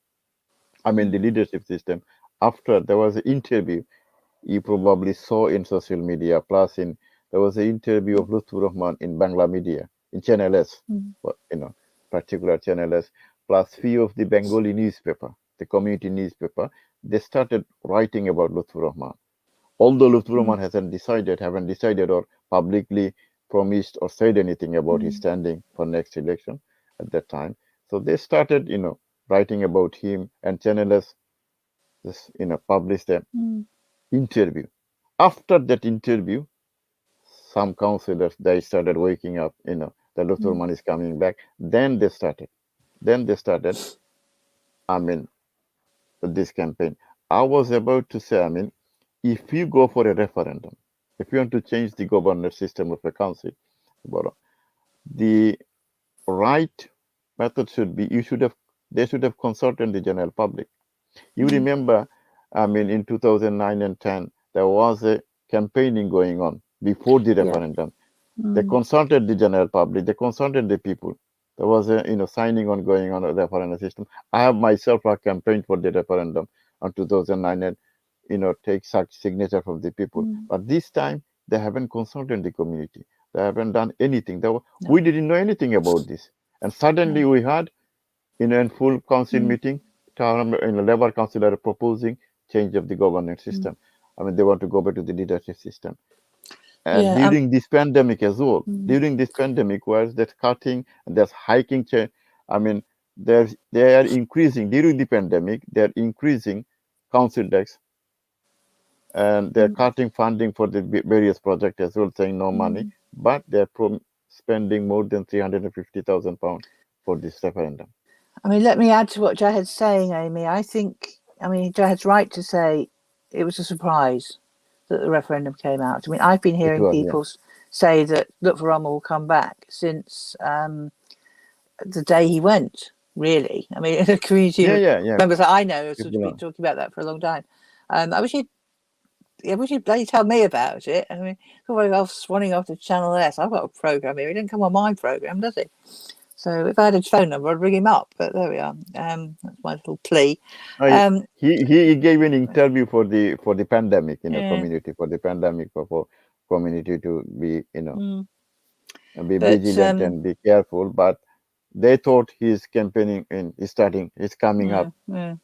I mean, the leadership system. After there was an interview you probably saw in social media, there was an interview of Lutfur Rahman in Bangla media, in Channel S, particular Channel S, plus few of the Bengali newspaper, the community newspaper, they started writing about Lutfur Rahman. Although Lutfur Rahman haven't decided or publicly promised or said anything about his standing for next election at that time. So they started, writing about him, and Channel S just, published an interview. After that interview, some councillors, they started waking up, the Lutfur Rahman is coming back. Then they started, this campaign. I was about to say, if you go for a referendum, if you want to change the governance system of a council, the right method should be they should have consulted the general public. You remember, in 2009 and 10, there was a campaigning going on before the referendum. They consulted the general public, they consulted the people. There was a signing on going on a referendum system. I have myself campaigned for the referendum on 2009 and take such signature from the people. But this time they haven't consulted the community. They haven't done anything. We didn't know anything about this. And suddenly we had in full council meeting, Labour councillor proposing change of the governance system. They want to go back to the leadership system. And during this pandemic as well, during this pandemic, where there's cutting and there's hiking, they are increasing during the pandemic. They're increasing council tax, and they're cutting funding for the various projects as well, saying no money. But they're spending more than £350,000 for this referendum. Let me add to what Jahed's saying, Amy. I think, Jahed's right to say it was a surprise that the referendum came out. I've been hearing people say that Lutfur Rahman will come back since the day he went, really. The community members that I know have been talking about that for a long time. I wish he'd bloody tell me about it. Somebody else swanning off to Channel S. I've got a programme here. He didn't come on my programme, does he? So if I had his phone number, I'd ring him up. But there we are. That's my little plea. He gave an interview for the pandemic, community, for the pandemic, for community to be, be vigilant and be careful. But they thought he's campaigning he's coming up. I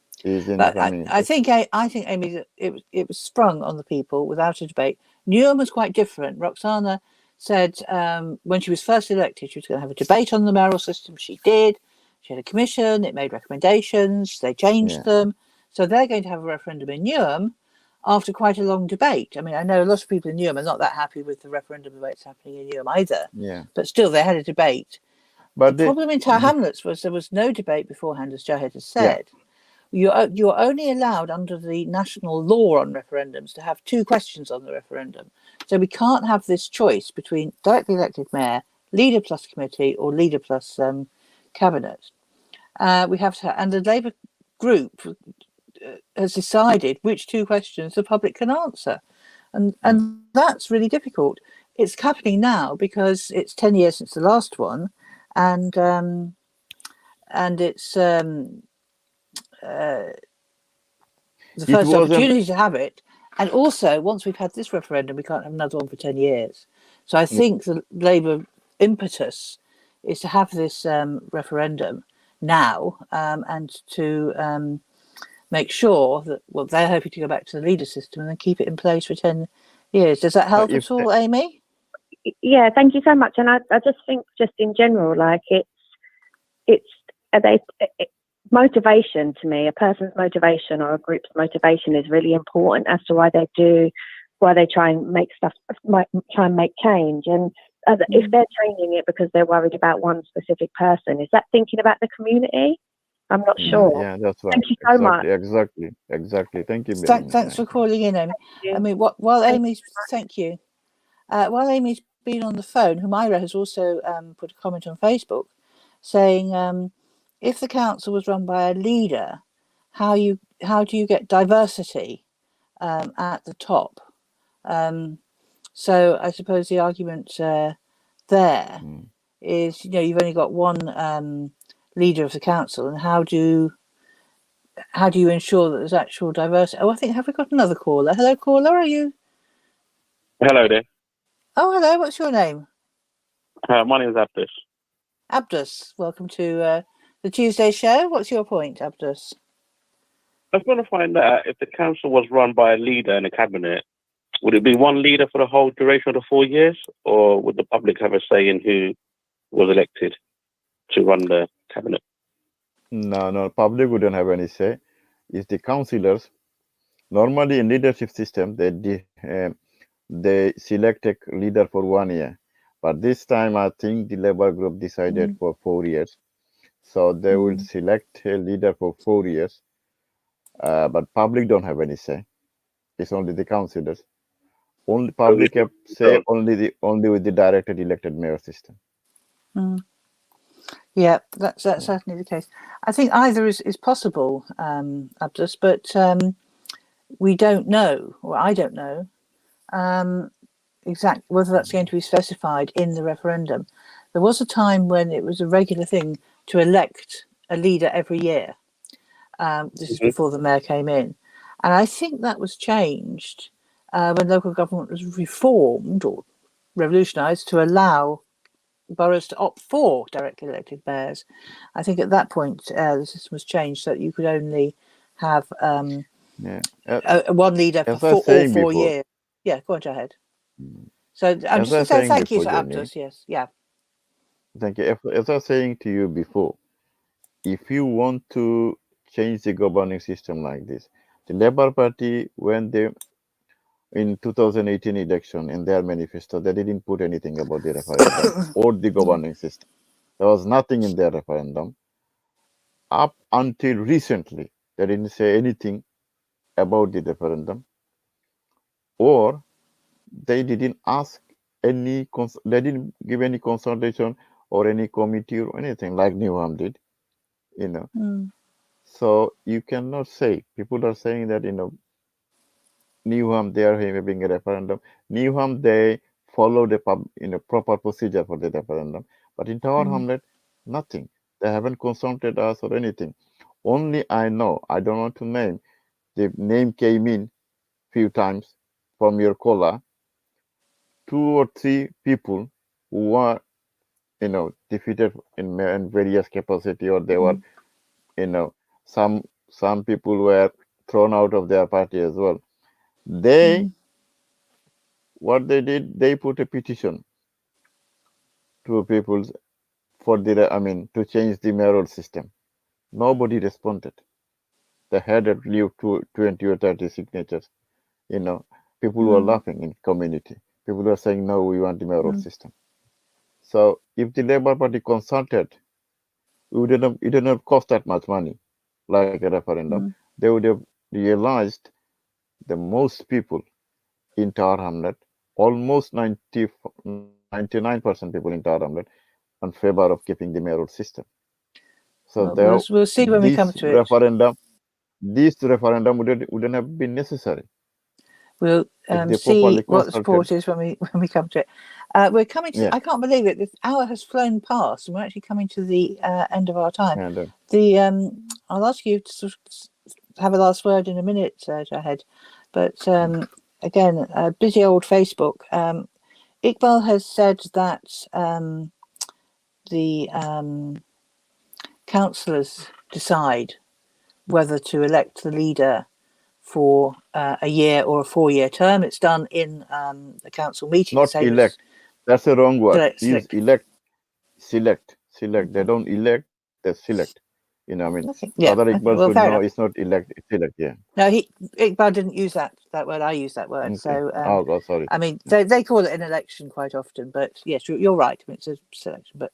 think, Amy, it was sprung on the people without a debate. Newham was quite different. Roxana said when she was first elected, she was going to have a debate on the mayoral system. She did. She had a commission. It made recommendations. They changed them. So they're going to have a referendum in Newham after quite a long debate. I know a lot of people in Newham are not that happy with the referendum debates happening in Newham either. Yeah. But still, they had a debate. But the problem in Tower Hamlets was there was no debate beforehand, as Jahed has Yeah. said. You're only allowed under the national law on referendums to have two questions on the referendum. So we can't have this choice between directly elected mayor, leader plus committee, or leader plus cabinet. We have to, and the Labour group has decided which two questions the public can answer, and that's really difficult. It's happening now because it's 10 years since the last one, and it's the first opportunity to have it. And also, once we've had this referendum, we can't have another one for 10 years. So I think the Labour impetus is to have this referendum now, and to make sure that, well, they're hoping to go back to the leader system and then keep it in place for 10 years. Does that help at all, Amy? Yeah, thank you so much. And I just think, just in general, like motivation to me, a person's motivation or a group's motivation is really important as to why they try and make change. And if they're changing it because they're worried about one specific person, is that thinking about the community? I'm not sure. Yeah, that's right. Thank you so much. Exactly. Thank you. Thanks for calling in, Amy. I mean, while Amy's while Amy's been on the phone, Humaira has also put a comment on Facebook saying, if the council was run by a leader, how do you get diversity at the top? So I suppose the argument there is, you've only got one leader of the council, and how do you ensure that there's actual diversity? Oh, I think, have we got another caller? Hello, caller, are you? Hello there. Oh, hello, what's your name? My name is Abdus. Abdus, welcome to the Tuesday show. What's your point, Abdus? I was going to find out if the council was run by a leader in a cabinet, would it be one leader for the whole duration of the 4 years, or would the public have a say in who was elected to run the cabinet? No, public wouldn't have any say. It's the councillors. Normally in leadership system, they select a leader for 1 year. But this time, I think the Labour group decided for 4 years. So they will select a leader for 4 years. But public don't have any say. It's only the councillors. Only public have say only with the directed elected mayor system. Yeah, that's certainly the case. I think either is possible, Abdus, but we don't know, or I don't know, exactly whether that's going to be specified in the referendum. There was a time when it was a regular thing to elect a leader every year. This is before the mayor came in. And I think that was changed when local government was reformed or revolutionised to allow boroughs to opt for directly elected mayors. I think at that point the system was changed so that you could only have one leader for all 4 years. Yeah, go on, Jahed. So I'm just saying thank you to Abdus. Yes, yeah. Thank you. As I was saying to you before, if you want to change the governing system like this, the Labour Party, when they in 2018 election in their manifesto, they didn't put anything about the referendum or the governing system. There was nothing in their referendum. Up until recently, they didn't say anything about the referendum, or they didn't ask they didn't give any consultation or any committee or anything like Newham did, So you cannot say, people are saying that, Newham, they are having a referendum. Newham, they followed a proper procedure for the referendum. But in Tower Hamlet, nothing. They haven't consulted us or anything. Only I know, I don't want to name, the name came in few times from your caller, 2 or 3 people who were, defeated in various capacity, or they were, some people were thrown out of their party as well. What they did, they put a petition to people to change the mayoral system. Nobody responded. They had at least 20 or 30 signatures. People were laughing in community. People were saying, no, we want the mayoral system. So if the Labour Party consulted, it wouldn't have cost that much money, like a referendum. They would have realized the most people in Tower Hamlet, almost 99% people in Tower Hamlet, in favor of keeping the mayoral system. So We'll see when we come to it. This referendum wouldn't have been necessary. We'll see what the support is when we come to it. We're coming to. I can't believe it. This hour has flown past, and we're actually coming to the end of our time. I'll ask you to sort of have a last word in a minute, Jahed. But again, busy old Facebook. Iqbal has said that the councillors decide whether to elect the leader for a year or a 4-year term. It's done in the council meeting. Not elect. That's the wrong word. Select. They don't elect, they select. You know, I mean, other Iqbal should know it's not elect, it's select, yeah. No, Iqbal didn't use that word. I used that word. Okay. So, sorry. I mean, they call it an election quite often, but yes, you're right. I mean, it's a selection, but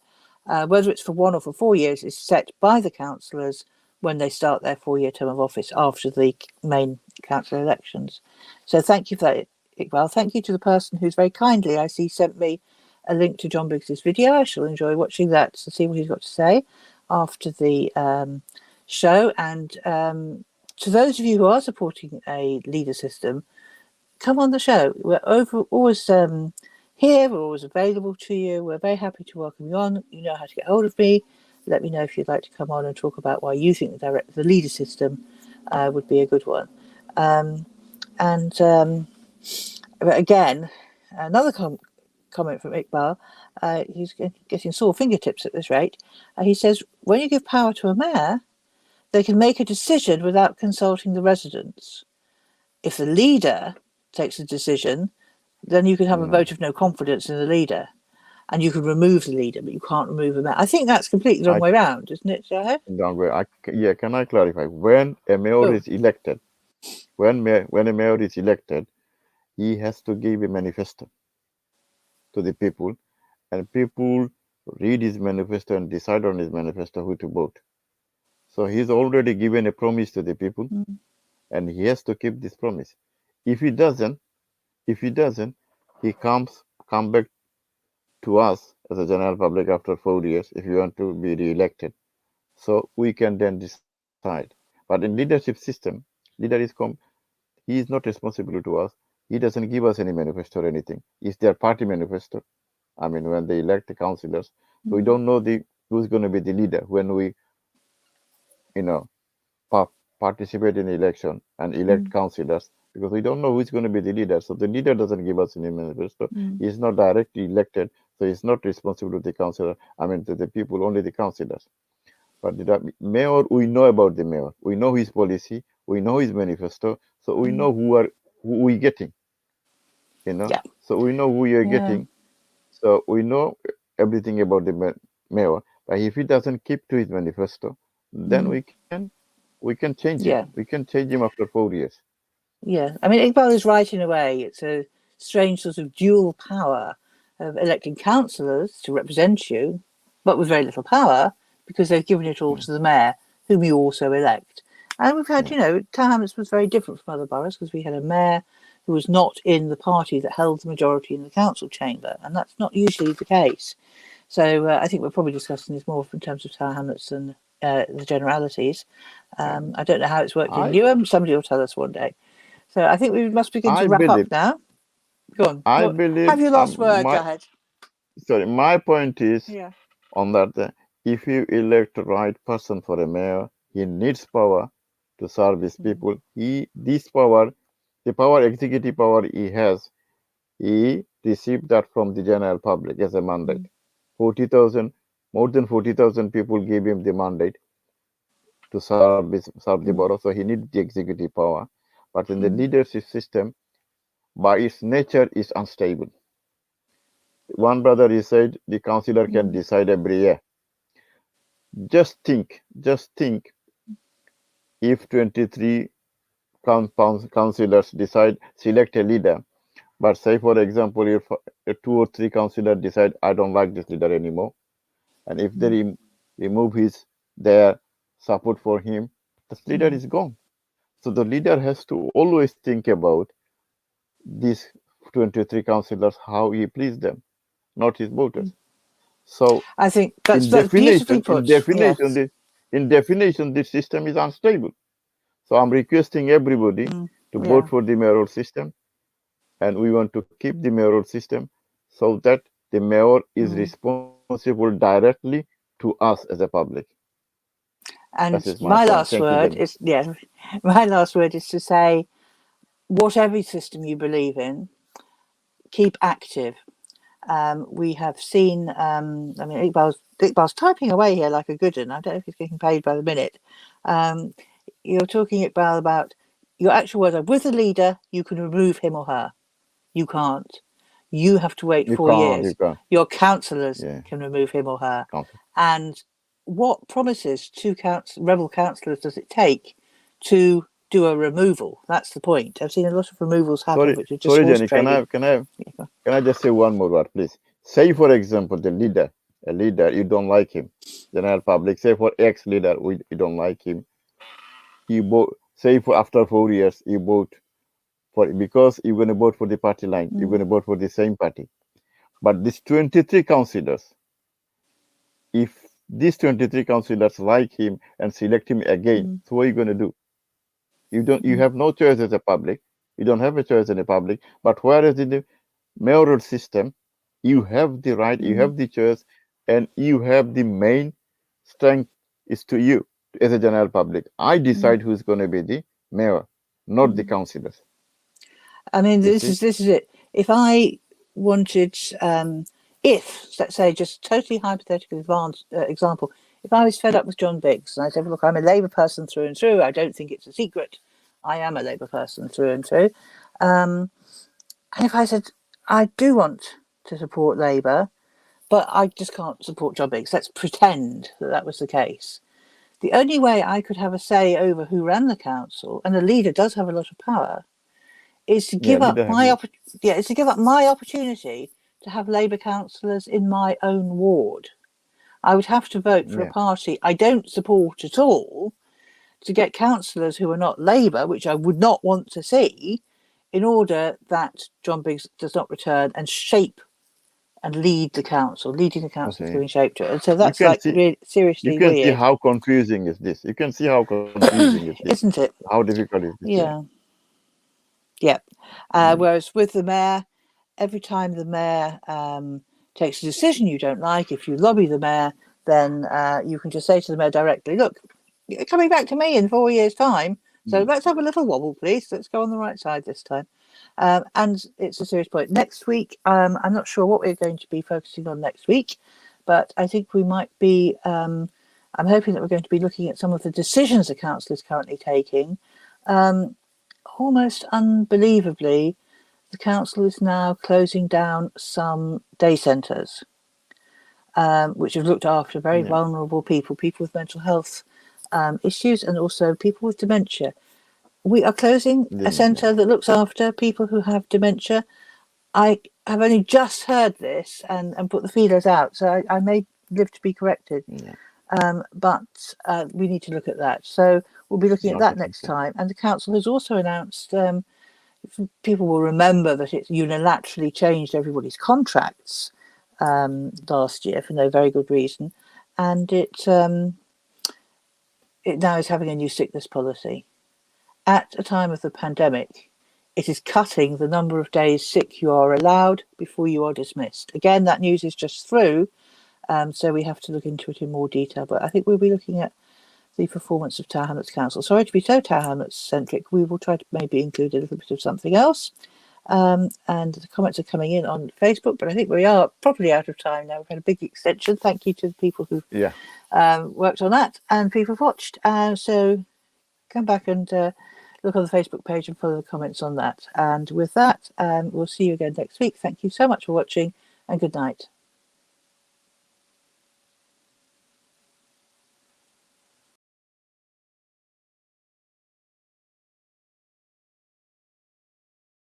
whether it's for 1 or for 4 years is set by the councillors when they start their 4-year term of office after the main council elections. So thank you for that, Iqbal. Thank you to the person who's very kindly, I see, sent me a link to John Biggs's video. I shall enjoy watching that to see what he's got to say after the show. And to those of you who are supporting a leader system, come on the show. We're always here. We're always available to you. We're very happy to welcome you on. You know how to get hold of me. Let me know if you'd like to come on and talk about why you think the leader system would be a good one. But again, another comment from Iqbal. He's getting sore fingertips at this rate. He says, when you give power to a mayor, they can make a decision without consulting the residents. If the leader takes a decision, then you can have a vote of no confidence in the leader. And you can remove the leader, but you can't remove a mayor. I think that's completely the wrong way around, isn't it, Jahed? Wrong way. Can I clarify? When a mayor is elected, when a mayor is elected, he has to give a manifesto to the people, and people read his manifesto and decide on his manifesto who to vote. So he's already given a promise to the people, and he has to keep this promise. If he doesn't, he come back to us as a general public after 4 years if you want to be re-elected. So we can then decide. But in leadership system, he is not responsible to us. He doesn't give us any manifesto or anything. It's their party manifesto. I mean, when they elect the councillors, so we don't know who's going to be the leader when we, participate in the election and elect councillors, because we don't know who's going to be the leader. So the leader doesn't give us any manifesto. He's not directly elected, so he's not responsible to the councillor. I mean, to the people, only the councillors. But the mayor, we know about the mayor. We know his policy. We know his manifesto. So we know who we're getting. So we know who you're getting. So we know everything about the mayor. But if he doesn't keep to his manifesto, then we can change him. We can change him after 4 years. Yeah, I mean, Iqbal is right in a way. It's a strange sort of dual power of electing councillors to represent you, but with very little power, because they've given it all to the mayor, whom you also elect. And we've had, Tower Hamlets was very different from other boroughs, because we had a mayor who was not in the party that held the majority in the council chamber, and that's not usually the case. So I think we're probably discussing this more in terms of Tower Hamlets than the generalities. I don't know how it's worked in Newham. Somebody will tell us one day. So I think we must begin to wrap up now. Go on. Have your last word, Jahed. Sorry, my point is on that. If you elect the right person for a mayor, he needs power to serve his people. This power, the executive power he has, he received that from the general public as a mandate. 40,000, more than 40,000 people gave him the mandate to serve the borough. So he needs the executive power. But in the leadership system, by its nature, is unstable. One brother, he said, the councillor can decide every year. Just think, if 23 councillors select a leader, but say, for example, if 2 or 3 councillors decide, I don't like this leader anymore, and if they remove their support for him, this leader is gone. So the leader has to always think about these 23 councillors, how he pleased them, not his voters. So I think that's beautifully put. in definition, this system is unstable. So I'm requesting everybody to vote for the mayoral system, and we want to keep the mayoral system so that the mayor is responsible directly to us as a public. And my last word is my last word is to say, whatever system you believe in, keep active. We have seen, I mean, Iqbal's typing away here like a good one. I don't know if he's getting paid by the minute. You're talking, Iqbal, about your actual words are, with a leader, you can remove him or her. You can't. You have to wait 4 years. Your councillors can remove him or her. And what promises to rebel councillors does it take to do a removal? That's the point. I've seen a lot of removals happen, which are just Jenny, can I just say one more word, please? Say, for example, a leader, you don't like him. General public, say for ex-leader, you don't like him. You vote, say for after 4 years, you vote for, because you're going to vote for the party line, you're going to vote for the same party. But these 23 councillors, if these 23 councillors like him and select him again, so what are you going to do? You have no choice as a public. You don't have a choice in the public. But whereas in the mayoral system, you have the right, you have the choice, and you have the main strength is to you as a general public. I decide who's going to be the mayor, not the councillors. I mean, this is it. If I wanted, let's say, just totally hypothetical example, if I was fed up with John Biggs and I said, look, I'm a Labour person through and through, I don't think it's a secret, I am a Labour person through and through, and if I said, I do want to support Labour, but I just can't support John Biggs, let's pretend that was the case. The only way I could have a say over who ran the council, and the leader does have a lot of power, is to give up my opportunity to have Labour councillors in my own ward. I would have to vote for a party I don't support at all to get councillors who are not Labour, which I would not want to see, in order that John Biggs does not return and shape and lead the council, leading the council through and shape to it. And so that's really seriously weird. You can see how confusing is this. You can see how confusing is this. Isn't it? How difficult is this? Yeah. Whereas with the mayor, every time the mayor takes a decision you don't like, if you lobby the mayor, then you can just say to the mayor directly, look, you're coming back to me in 4 years' time, so let's have a little wobble, please. Let's go on the right side this time. And it's a serious point. Next week, I'm not sure what we're going to be focusing on next week, but I think we might be, I'm hoping that we're going to be looking at some of the decisions the council is currently taking. Almost unbelievably, the council is now closing down some day centres, which have looked after very vulnerable people with mental health issues, and also people with dementia. We are closing a centre that looks after people who have dementia. I have only just heard this and put the feelers out, so I may live to be corrected. But we need to look at that. So we'll be looking at that next time. And the council has also announced, people will remember that it unilaterally changed everybody's contracts last year for no very good reason. And it now is having a new sickness policy. At a time of the pandemic, it is cutting the number of days sick you are allowed before you are dismissed. Again, that news is just through, so we have to look into it in more detail. But I think we'll be looking at the performance of Tower Hamlets Council. Sorry to be so Tower Hamlets centric. We will try to maybe include a little bit of something else. And the comments are coming in on Facebook, but I think we are probably out of time now. We've had a big extension. Thank you to the people who worked on that and people who've watched. So come back and look on the Facebook page and follow the comments on that. And with that, we'll see you again next week. Thank you so much for watching, and good night.